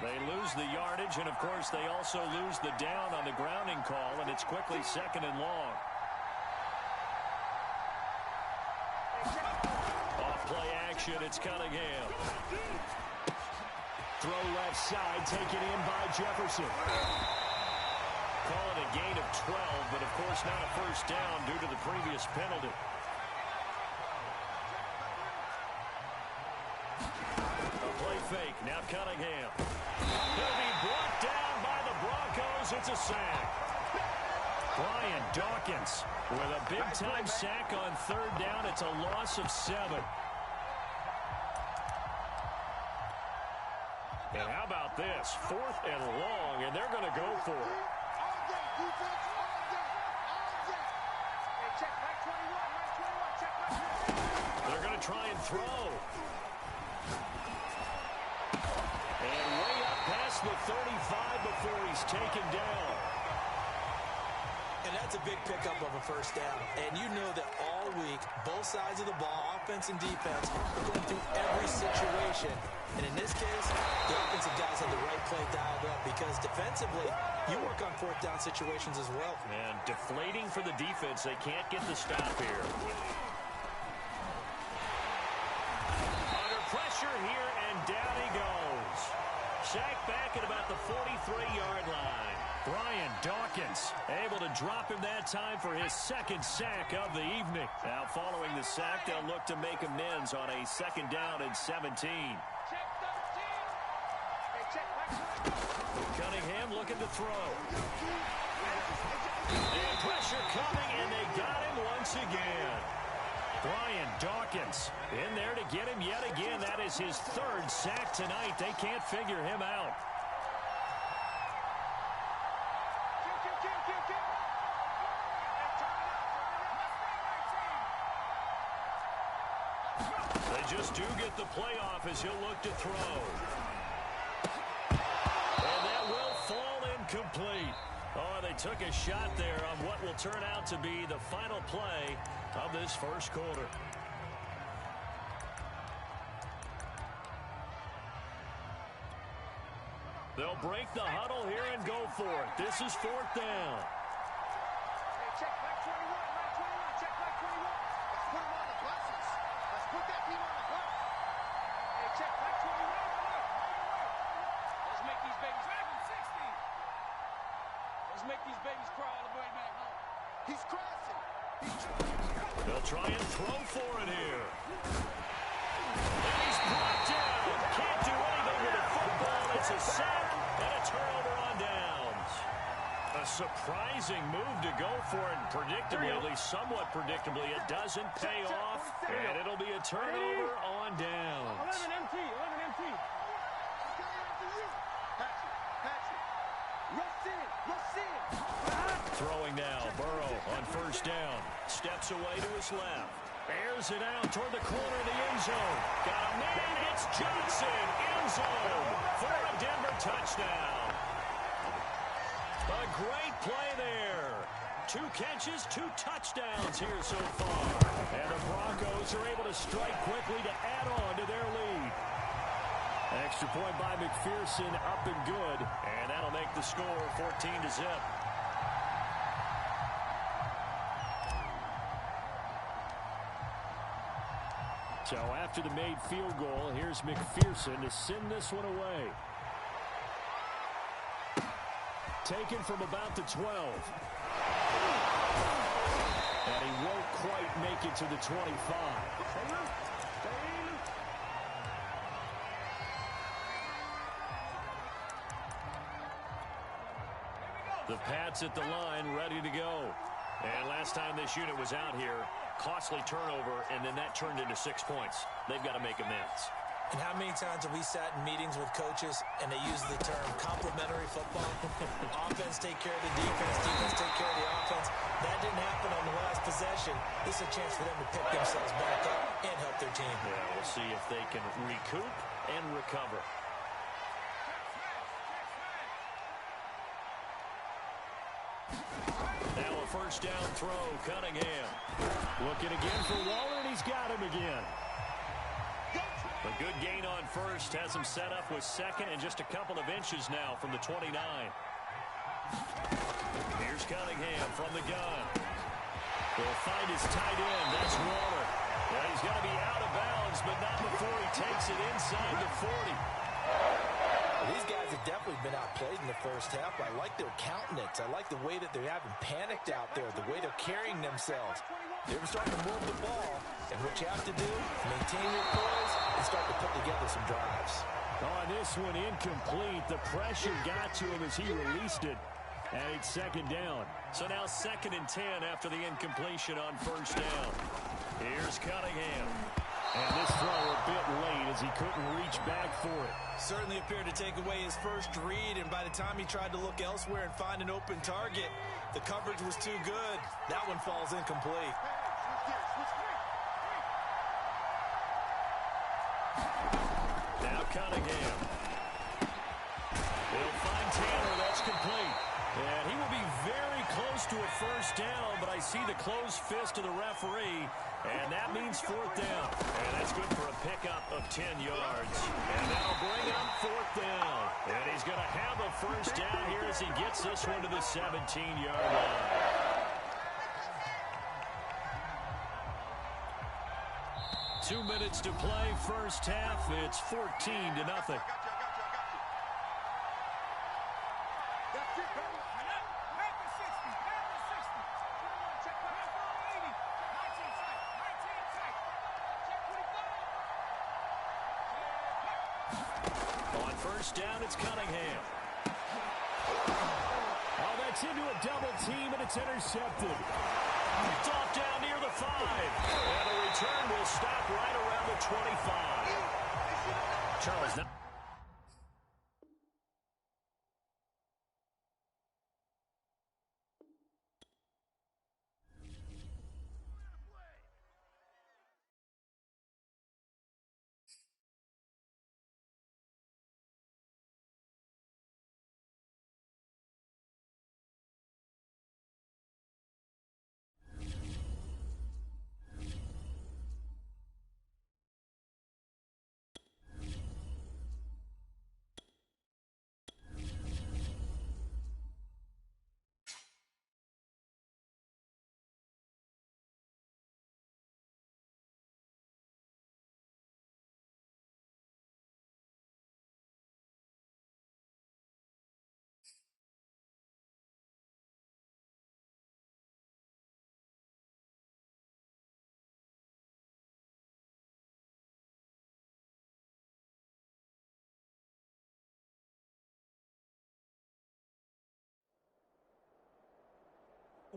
They lose the yardage, and, of course, they also lose the down on the grounding call, and it's quickly 2nd and long. Off play action, it's Cunningham. Throw left side, taken in by Jefferson. Call it a gain of 12, but of course not a first down due to the previous penalty. A play fake, now Cunningham. He'll be brought down by the Broncos. It's a sack. Brian Dawkins with a big-time sack on 3rd down. It's a loss of 7. And how about this? 4th and long, and they're going to go for it. They're going to try and throw. And way up past the 35 before he's taken down. And that's a big pickup of a first down. And you know that all week, both sides of the ball, offense and defense, are going through every situation. And in this case, the offensive guys had the right play dialed up because defensively, you work on 4th down situations as well. And deflating for the defense. They can't get the stop here. Under pressure here, and down he goes. Sacked back at about the 43-yard line. Brian Dawkins able to drop him that time for his 2nd sack of the evening. Now following the sack, they'll look to make amends on a 2nd down and 17. Cunningham looking to throw. And pressure coming, and they got him once again. Brian Dawkins in there to get him yet again. That is his 3rd sack tonight. They can't figure him out. They just do get the playoff as he'll look to throw. And that will fall incomplete. Oh, they took a shot there on what will turn out to be the final play of this first quarter. They'll break the huddle here and go for it. This is 4th down. Check back 21, back 21, check back 21. Put that team on the bus. Hey, check. Like 21. Let's make these babies. 16. Let's make these babies crawl all the way back home. He's crashing. They'll try and throw for it here. And he's brought down. Can't do anything with the football. It's a sack and a turnover on downs. A surprising move to go for it. Predictably, at least somewhat predictably, it doesn't pay off. And it'll be a turnover on downs. 11 MT. Throwing now, Burrow on first down. Steps away to his left. Airs it out toward the corner of the end zone. Got a man, it's Johnson. End zone for a Denver touchdown. A great play there. 2 catches, 2 touchdowns here so far. And the Broncos are able to strike quickly to add on to their lead. Extra point by McPherson, up and good. And that'll make the score 14-0. So after the made field goal, here's McPherson to send this one away. Taken from about the 12. And he won't quite make it to the 25. The Pats at the line, ready to go. And last time this unit was out here, costly turnover, and then that turned into 6 points. They've got to make amends. And how many times have we sat in meetings with coaches and they use the term complementary football? Offense take care of the defense, defense take care of the offense. That didn't happen on the last possession. This is a chance for them to pick themselves back up and help their team. Yeah, we'll see if they can recoup and recover. Now a first down throw, Cunningham. Looking again for Waller, and he's got him again. A good gain on first, has him set up with second and just a couple of inches now from the 29. Here's Cunningham from the gun. He'll find his tight end, that's Waller. Now he's going to be out of bounds, but not before he takes it inside the 40. These guys have definitely been outplayed in the first half. I like their countenance. I like the way that they haven't panicked out there, the way they're carrying themselves. They're starting to move the ball, and what you have to do, maintain your poise and start to put together some drives. On this one, incomplete. The pressure got to him as he released it. And it's second down. So now 2nd and 10 after the incompletion on first down. Here's Cunningham. And this throw a bit late as he couldn't reach back for it. Certainly appeared to take away his first read, and by the time he tried to look elsewhere and find an open target, the coverage was too good. That one falls incomplete. Now Cunningham. He'll find Tanner. That's complete. And he will be very close to a first down, but I see the closed fist of the referee, and that means 4th down. And that's good for a pickup of 10 yards. And that'll bring up 4th down. And he's going to have a first down here as he gets this one to the 17-yard line. Two minutes to play, first half. It's 14-0. On first down, it's Cunningham. Oh, that's into a double team, and it's intercepted. Picked off down near the 5. And the return will stop right around the 25. Charles, now.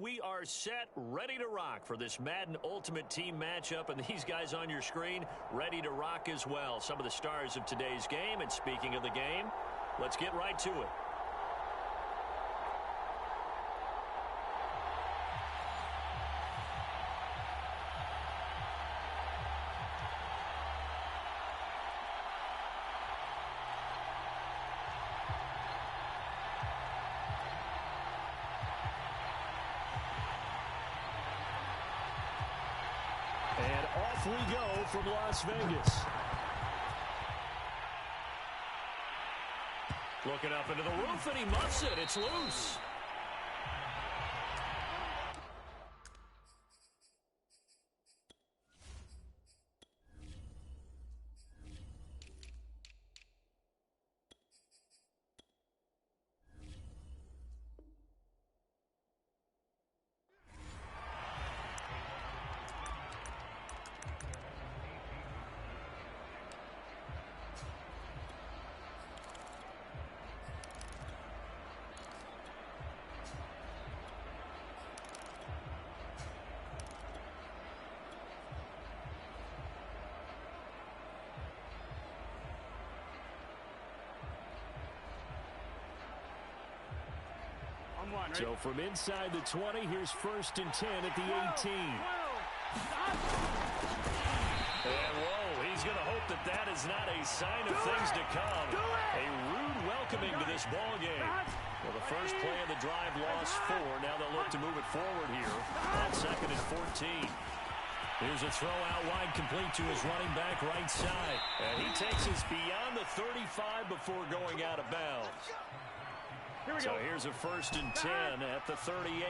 we are set, ready to rock for this Madden Ultimate Team matchup, and these guys on your screen ready to rock as well. Some of the stars of today's game, and speaking of the game, let's get right to it. And off we go from Las Vegas. Looking up into the roof, and he muffs it. It's loose. So from inside the 20, here's 1st and 10 at the 18. And whoa, he's going to hope that that is not a sign of things to come. A rude welcoming to this ball game. Well, the first play of the drive lost 4. Now they'll look to move it forward here on 2nd and 14. Here's a throw out wide, complete to his running back right side. And he takes us beyond the 35 before going out of bounds. So here's a 1st and 10 at the 38.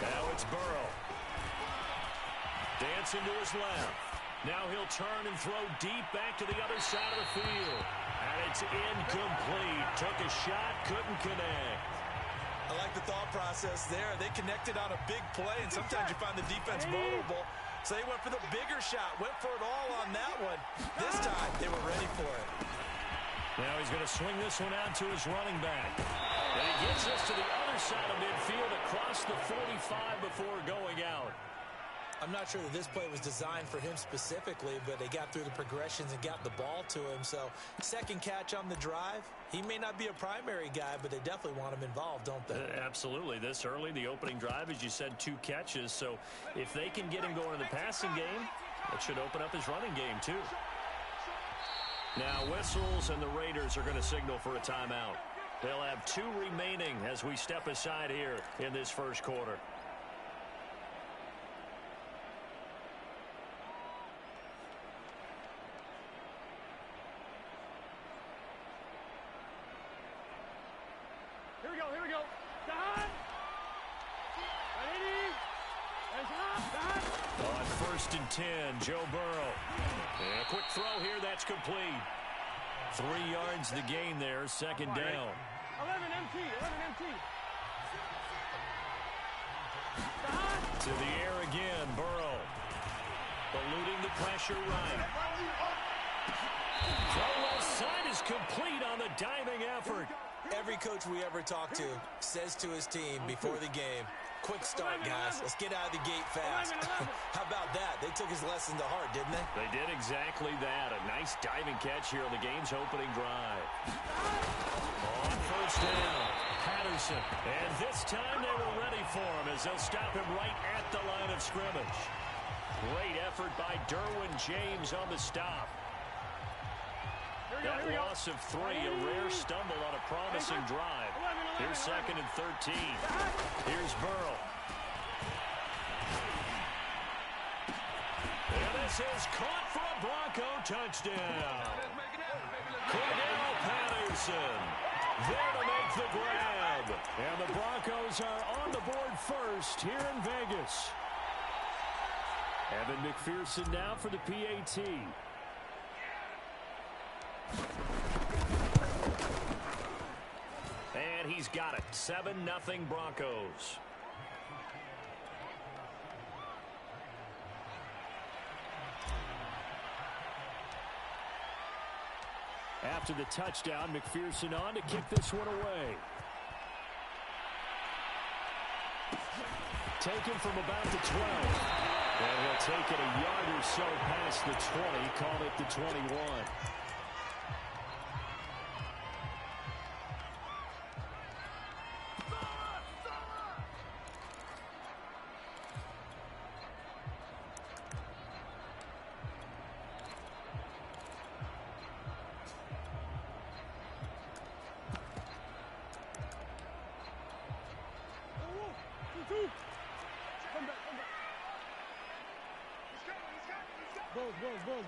Now it's Burrow. Dancing to his left. Now he'll turn and throw deep back to the other side of the field. And it's incomplete. Took a shot, couldn't connect. I like the thought process there. They connected on a big play, and sometimes you find the defense vulnerable. So they went for the bigger shot, went for it all on that one. This time, they were ready for it. Now he's going to swing this one out to his running back. And he gets us to the other side of midfield across the 45 before going out. I'm not sure that this play was designed for him specifically, but they got through the progressions and got the ball to him. So, second catch on the drive. He may not be a primary guy, but they definitely want him involved, don't they? Absolutely. This early, the opening drive, as you said, 2 catches. So, if they can get him going in the passing game, it should open up his running game, too. Now whistles, and the Raiders are going to signal for a timeout. They'll have 2 remaining as we step aside here in this first quarter. Here we go, here we go. On 1st and 10, Joe Burrow. And a quick throw here, that's complete. 3 yards the gain there, 2nd down. 11 MT. To the air again, Burrow. Eluding the pressure right. Throw left side is complete on the diving effort. Every coach we ever talk to says to his team before the game, quick start, guys. Let's get out of the gate fast. How about that? They took his lesson to heart, didn't they? They did exactly that. A nice diving catch here on the game's opening drive. On 1st down, Patterson. And this time they were ready for him as they'll stop him right at the line of scrimmage. Great effort by Derwin James on the stop. That loss of 3, a rare stumble on a promising drive. Here's 2nd and 13. Here's Burrow. And this is caught for a Bronco touchdown. Cordell Patterson there to make the grab. And the Broncos are on the board first here in Vegas. Evan McPherson now for the PAT. And he's got it. 7-0 Broncos. After the touchdown, McPherson on to kick this one away. taken from about the 12. And he'll take it a yard or so past the 20, call it the 21.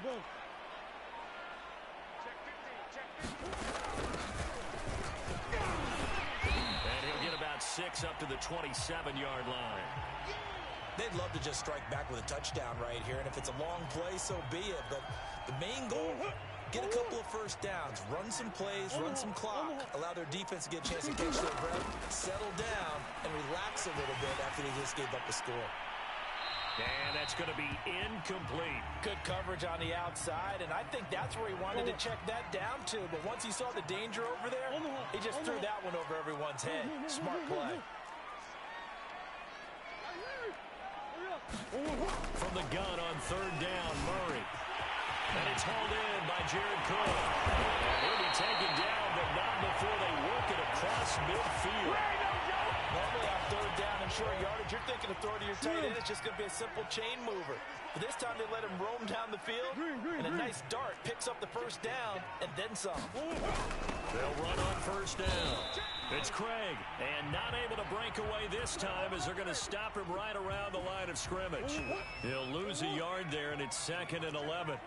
Buzz. And he'll get about 6 up to the 27-yard line. They'd love to just strike back with a touchdown right here, and if it's a long play, so be it. But the main goal, get a couple of first downs, run some plays, run some clock, allow their defense to get a chance to catch their breath, settle down, and relax a little bit after they just gave up a score. And that's going to be incomplete. Good coverage on the outside, and I think that's where he wanted to check that down to. But once he saw the danger over there, he just threw that one over everyone's head. Smart play. From the gun on third down, Murray. And it's hauled in by Jared Cook. And he'll be taken down, but not before they work it across midfield. Normally on third down and short yardage, you're thinking of throwing to your tight end. It's just going to be a simple chain mover. But this time they let him roam down the field, and a nice dart picks up the first down and then some. They'll run on first down. It's Craig, and not able to break away this time as they're going to stop him right around the line of scrimmage. He'll lose a yard there, and it's 2nd and 11.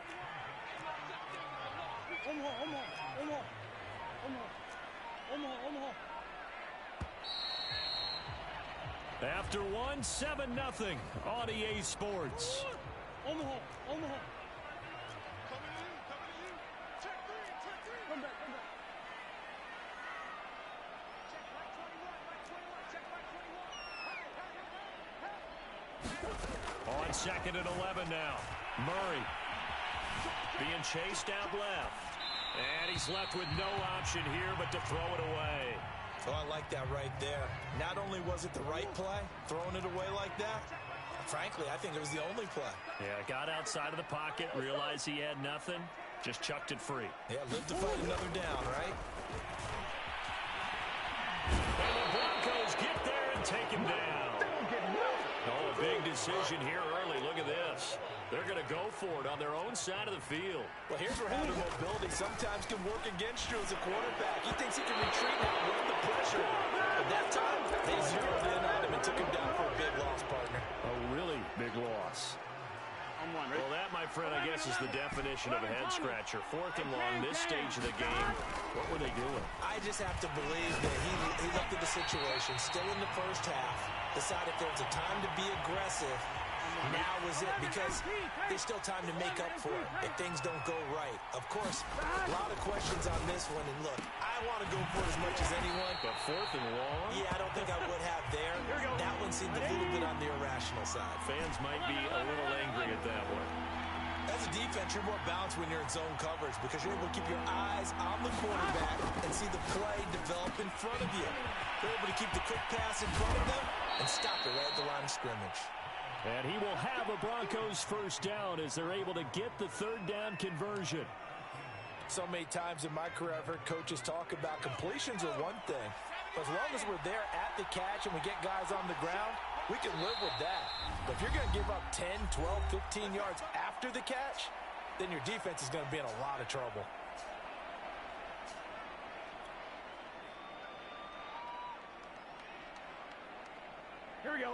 After one, 7-0 on EA Sports. Omaha. Come back. On 2nd and 11 now. Murray being chased out left. And he's left with no option here but to throw it away. Oh, I like that right there. Not only was it the right play, throwing it away like that, frankly, I think it was the only play. Yeah, got outside of the pocket, realized he had nothing, just chucked it free. Yeah, live to fight another down, right? And the Broncos get there and take him down. Oh, a big decision here early. Look at this. They're going to go for it on their own side of the field. Well, here's where having mobility sometimes can work against you as a quarterback. He thinks he can retreat now with the pressure. But that time, they zeroed in on him and took him down for a big loss, partner. A really big loss. Well, that, my friend, I guess is the definition of a head-scratcher. 4th and long, this stage of the game. What were they doing? I just have to believe that he looked at the situation, still in the first half, decided there was a time to be aggressive. Now was it, because there's still time to make up for it if things don't go right. Of course, a lot of questions on this one, and look, I want to go for it as much as anyone. But 4th and long? Yeah, I don't think I would have there. That one seemed a little bit on the irrational side. Fans might be a little angry at that one. As a defense, you're more balanced when you're in zone coverage because you're able to keep your eyes on the quarterback and see the play develop in front of you. You're able to keep the quick pass in front of them and stop it right at the line of scrimmage. And he will have a Broncos first down as they're able to get the third down conversion. So many times in my career I've heard coaches talk about completions are one thing. But as long as we're there at the catch and we get guys on the ground, we can live with that. But if you're going to give up 10, 12, 15 yards after the catch, then your defense is going to be in a lot of trouble. Here we go.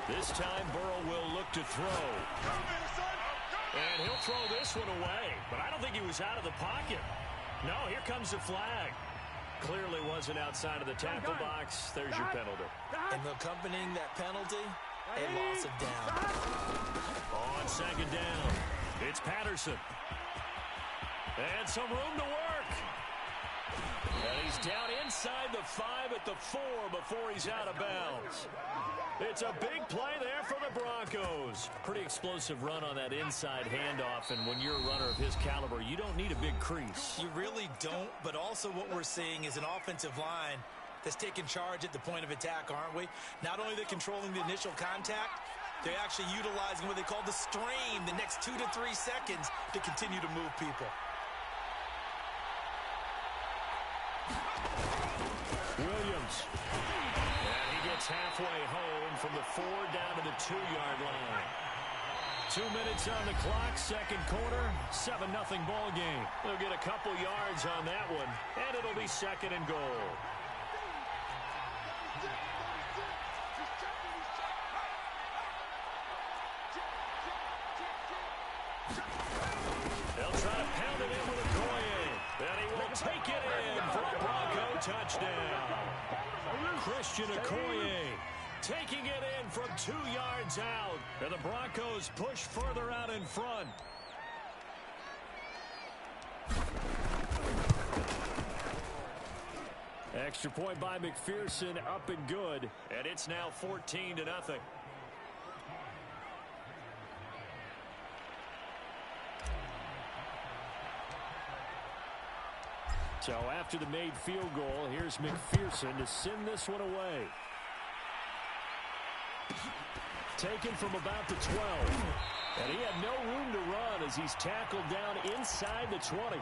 This time Burrow will look to throw. And he'll throw this one away. But I don't think he was out of the pocket. No, here comes the flag. Clearly wasn't outside of the tackle box. There's your penalty. And accompanying that penalty, a loss of down. On 2nd down, it's Patterson. And some room to work. And And he's down inside the 5 at the 4 before he's out of bounds. It's a big play there for the Broncos. Pretty explosive run on that inside handoff, and when you're a runner of his caliber, you don't need a big crease. You really don't, but also what we're seeing is an offensive line that's taking charge at the point of attack, aren't we? Not only they're controlling the initial contact, they're actually utilizing what they call the strain the next 2 to 3 seconds to continue to move people. Williams. And he gets halfway home from the 4 down to the 2-yard line. 2 minutes on the clock, second quarter, 7-0 ball game. They'll get a couple yards on that one, and it'll be second and goal. They'll try to pound it in with Okoye. And he will take it in for a Bronco touchdown. Christian Okoye taking it in from 2 yards out. And the Broncos push further out in front. Extra point by McPherson, up and good. And it's now 14-0. So after the made field goal, here's McPherson to send this one away. Taken from about the 12. And he had no room to run as he's tackled down inside the 20.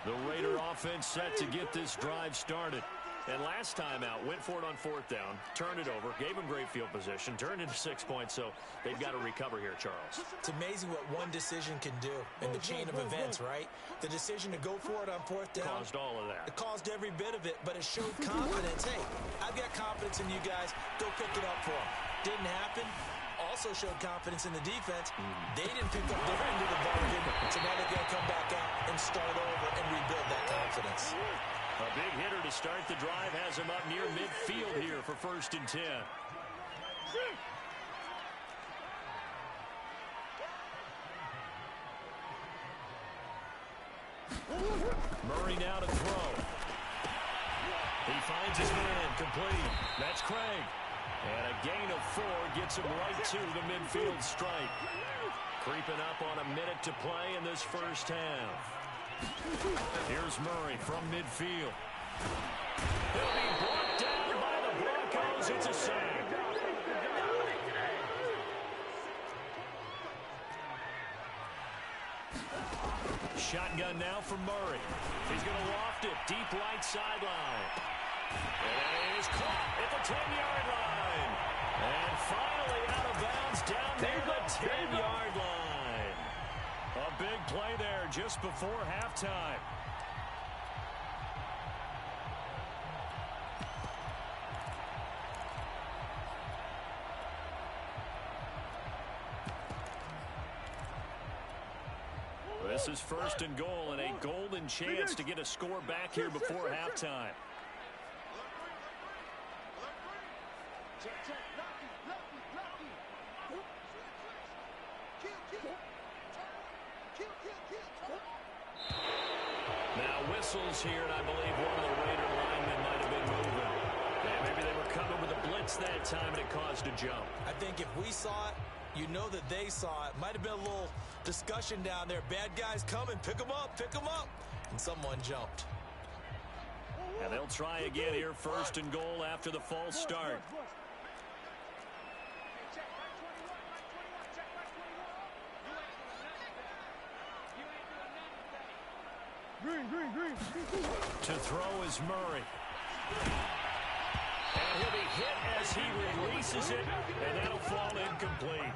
The Raider offense set to get this drive started. And last time out, went for it on 4th down, turned it over, gave him great field position, turned into 6 points, so they've got to recover here, Charles. It's amazing what one decision can do in the chain of events, right? The decision to go for it on 4th down. Caused all of that. It caused every bit of it, but it showed confidence. Hey, I've got confidence in you guys. Go pick it up for them. Didn't happen. Also showed confidence in the defense. They didn't pick up their end of the bargain, so now they're going to come back out and start over and rebuild that confidence. A big hitter to start the drive has him up near midfield here for 1st and 10. Murray now to throw. He finds his man complete. That's Craig. And a gain of 4 gets him right to the midfield stripe. Creeping up on a minute to play in this first half. Here's Murray from midfield. He'll be brought down by the Broncos. It's a sack. Shotgun now for Murray. He's going to loft it deep right sideline. And it is caught at the 10-yard line. And finally out of bounds down near the 10-yard line. A big play there just before halftime. This is 1st and goal and a golden chance to get a score back here before halftime. Now whistles here, and I believe one of the Raider linemen might have been moving. Yeah, maybe they were coming with a blitz that time, and it caused a jump. I think if we saw it, you know that they saw it. Might have been a little discussion down there. Bad guys coming. Pick them up. Pick them up. And someone jumped. And they'll try again here, 1st and goal after the false start. To throw is Murray. And he'll be hit as he releases it, and that'll fall incomplete.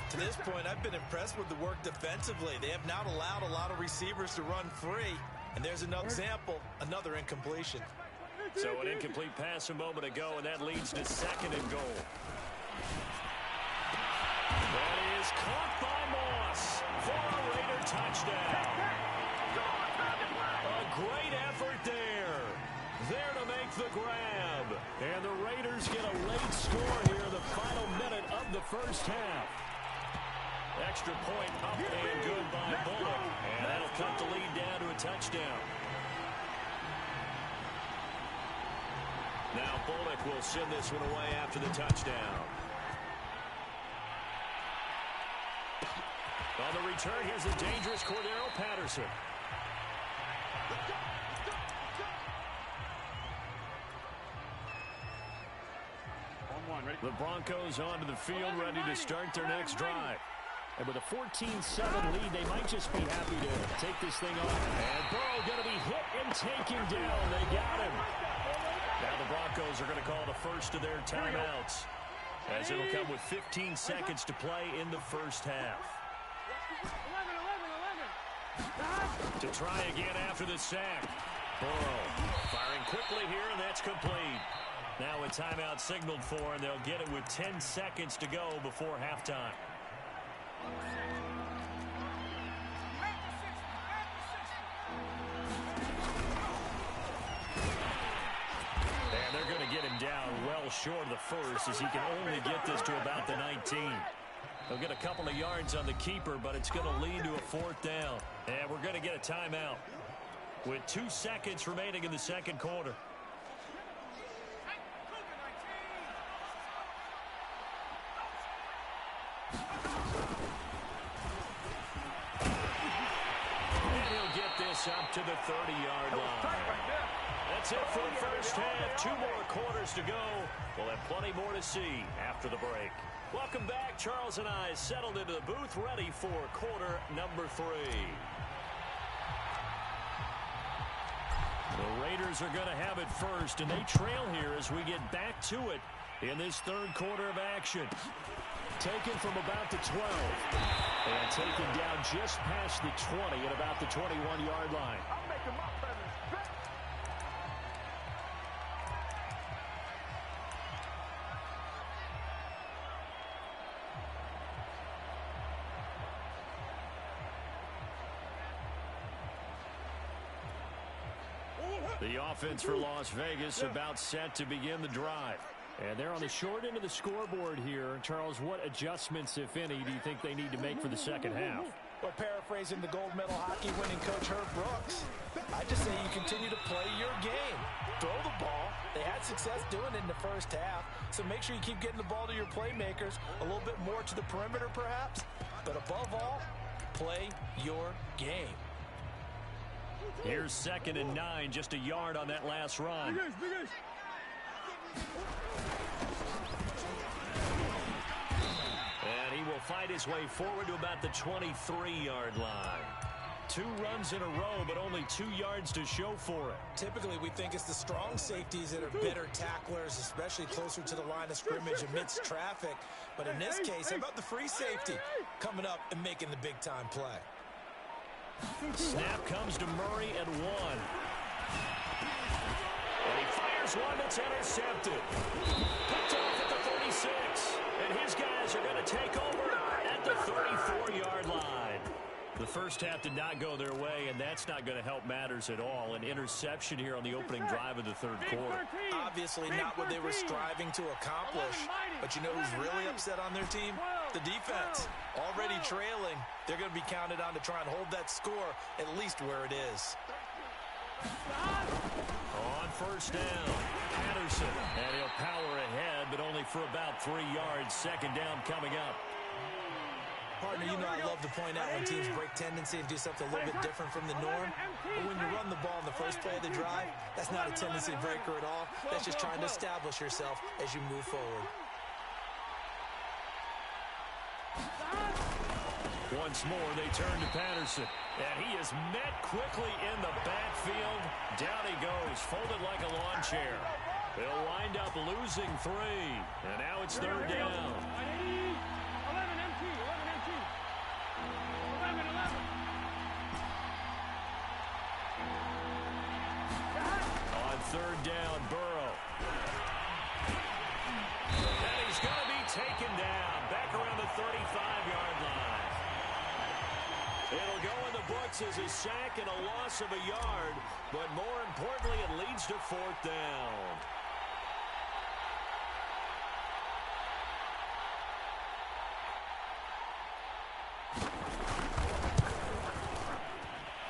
To this point, I've been impressed with the work defensively. They have not allowed a lot of receivers to run free. And there's another example, another incompletion. So an incomplete pass a moment ago, and that leads to 2nd and goal. That is caught by Moss for a Raider touchdown. A great effort there. There to make the grab. And the Raiders get a late score here in the final minute of the first half. extra point up and good by Bullock. And that'll cut the lead down to a touchdown. Now Bullock will send this one away after the touchdown. On the return, here's the dangerous Cordero Patterson. The Broncos onto the field, ready to start their next drive. And with a 14-7 lead, they might just be happy to take this thing off. And Burrow going to be hit and taken down. They got him. Now the Broncos are going to call the first of their timeouts, as it'll come with 15 seconds to play in the first half. To try again after the sack. Burrow firing quickly here, and that's complete. Now a timeout signaled for, and they'll get it with 10 seconds to go before halftime. And they're going to get him down well short of the first, as he can only get this to about the 19. They'll get a couple of yards on the keeper, but it's going to lead to a fourth down. And we're going to get a timeout with 2 seconds remaining in the second quarter. And he'll get this up to the 30-yard line. That's it for the first half. 2 more quarters to go. We'll have plenty more to see after the break. Welcome back. Charles and I settled into the booth, ready for quarter number 3. The Raiders are going to have it first, and they trail here as we get back to it in this third quarter of action. Taken from about the 12. And taken down just past the 20 at about the 21-yard line. I'm making my presence better. The offense for Las Vegas about set to begin the drive. And they're on the short end of the scoreboard here. Charles, what adjustments, if any, do you think they need to make for the second half? Well, paraphrasing the gold medal hockey winning coach Herb Brooks, I just say you continue to play your game. Throw the ball. They had success doing it in the first half, so make sure you keep getting the ball to your playmakers, a little bit more to the perimeter perhaps, but above all, play your game. Here's 2nd and 9, just a yard on that last run. And he will fight his way forward to about the 23-yard line. 2 runs in a row, but only 2 yards to show for it. Typically, we think it's the strong safeties that are better tacklers, especially closer to the line of scrimmage amidst traffic. But in this case, how about the free safety coming up and making the big-time play? Snap comes to Murray at 1. And he fires one that's intercepted. Picked off at the 36. And his guys are going to take over at the 34-yard line. The first half did not go their way, and that's not going to help matters at all. An interception here on the opening drive of the third quarter. Obviously not what they were striving to accomplish. But you know who's really upset on their team? The defense. Already trailing. They're going to be counted on to try and hold that score at least where it is. On first down, Patterson. And he'll power ahead, but only for about 3 yards. Second down coming up. Partner, you know I love to point out when teams break tendency and do something a little bit different from the norm. But when you run the ball in the first play of the drive, that's not a tendency breaker at all. That's just trying to establish yourself as you move forward. Once more, they turn to Patterson. And he is met quickly in the backfield. Down he goes, folded like a lawn chair. They'll wind up losing 3. And now it's third down. On third down, Burrow. And he's going to be taken down back around the 35-yard line. It'll go in the books as a sack and a loss of a yard, but more importantly, it leads to fourth down.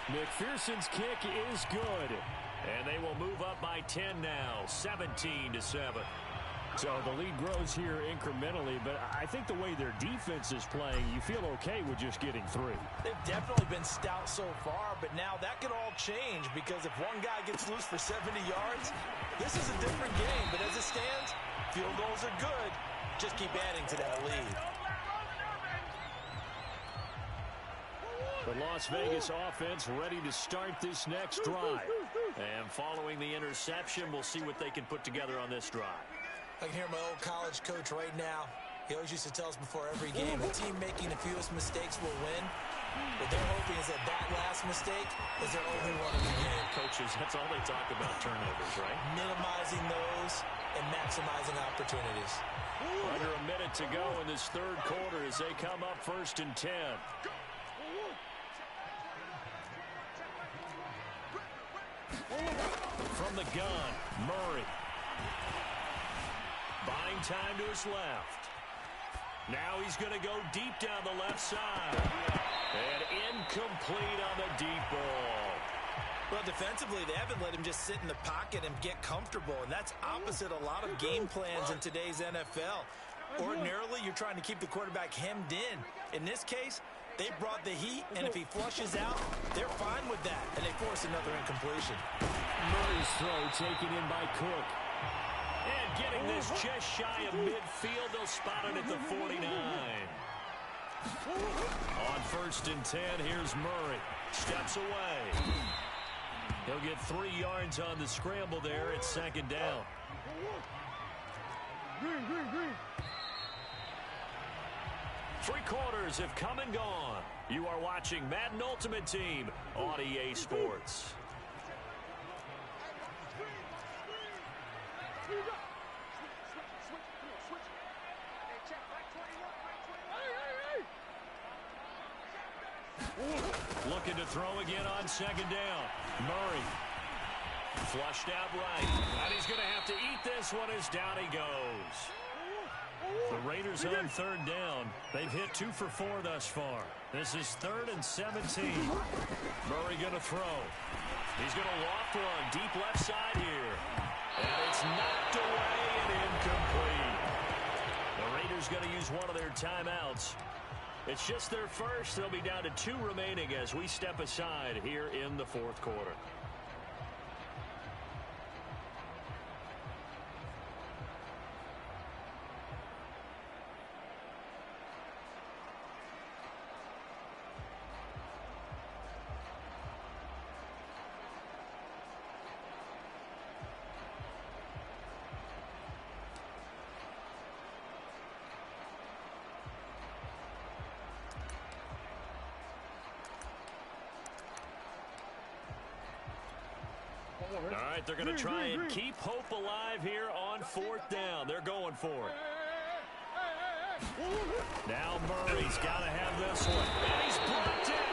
McPherson's kick is good. And they will move up by 10 now, 17-7. So the lead grows here incrementally, but I think the way their defense is playing, you feel okay with just getting 3. They've definitely been stout so far, but now that could all change because if one guy gets loose for 70 yards, this is a different game. But as it stands, field goals are good. Just keep adding to that lead. The Las Vegas offense ready to start this next drive. And following the interception, we'll see what they can put together on this drive. I can hear my old college coach right now. He always used to tell us before every game, the team making the fewest mistakes will win. What they're hoping is that last mistake is their only one of the game. Coaches, that's all they talk about, turnovers, right? Minimizing those and maximizing opportunities. Under a minute to go in this third quarter as they come up 1st and 10. From the gun, Murray. Buying time to his left. Now he's going to go deep down the left side. And incomplete on the deep ball. Well, defensively, they haven't let him just sit in the pocket and get comfortable, and that's opposite a lot of game plans in today's NFL. Ordinarily, you're trying to keep the quarterback hemmed in. In this case, they brought the heat, and if he flushes out, they're fine with that, and they force another incompletion. Murray's throw taken in by Cook. And getting this just shy of midfield, they'll spot it at the 49. On 1st and 10, here's Murray. Steps away. He'll get 3 yards on the scramble there at 2nd down. Three quarters have come and gone. You are watching Madden Ultimate Team on EA Sports. Looking to throw again on 2nd down. Murray. Flushed out right. And he's going to have to eat this one as down he goes. The Raiders on 3rd down. They've hit 2 for 4 thus far. This is 3rd and 17. Murray going to throw. He's going to loft one deep left side here. And it's knocked away and incomplete. The Raiders going to use one of their timeouts. It's just their first. They'll be down to 2 remaining as we step aside here in the 4th quarter. All right, they're going to try and keep hope alive here on 4th down. They're going for it. Now Murray's got to have this one. And he's blocked it.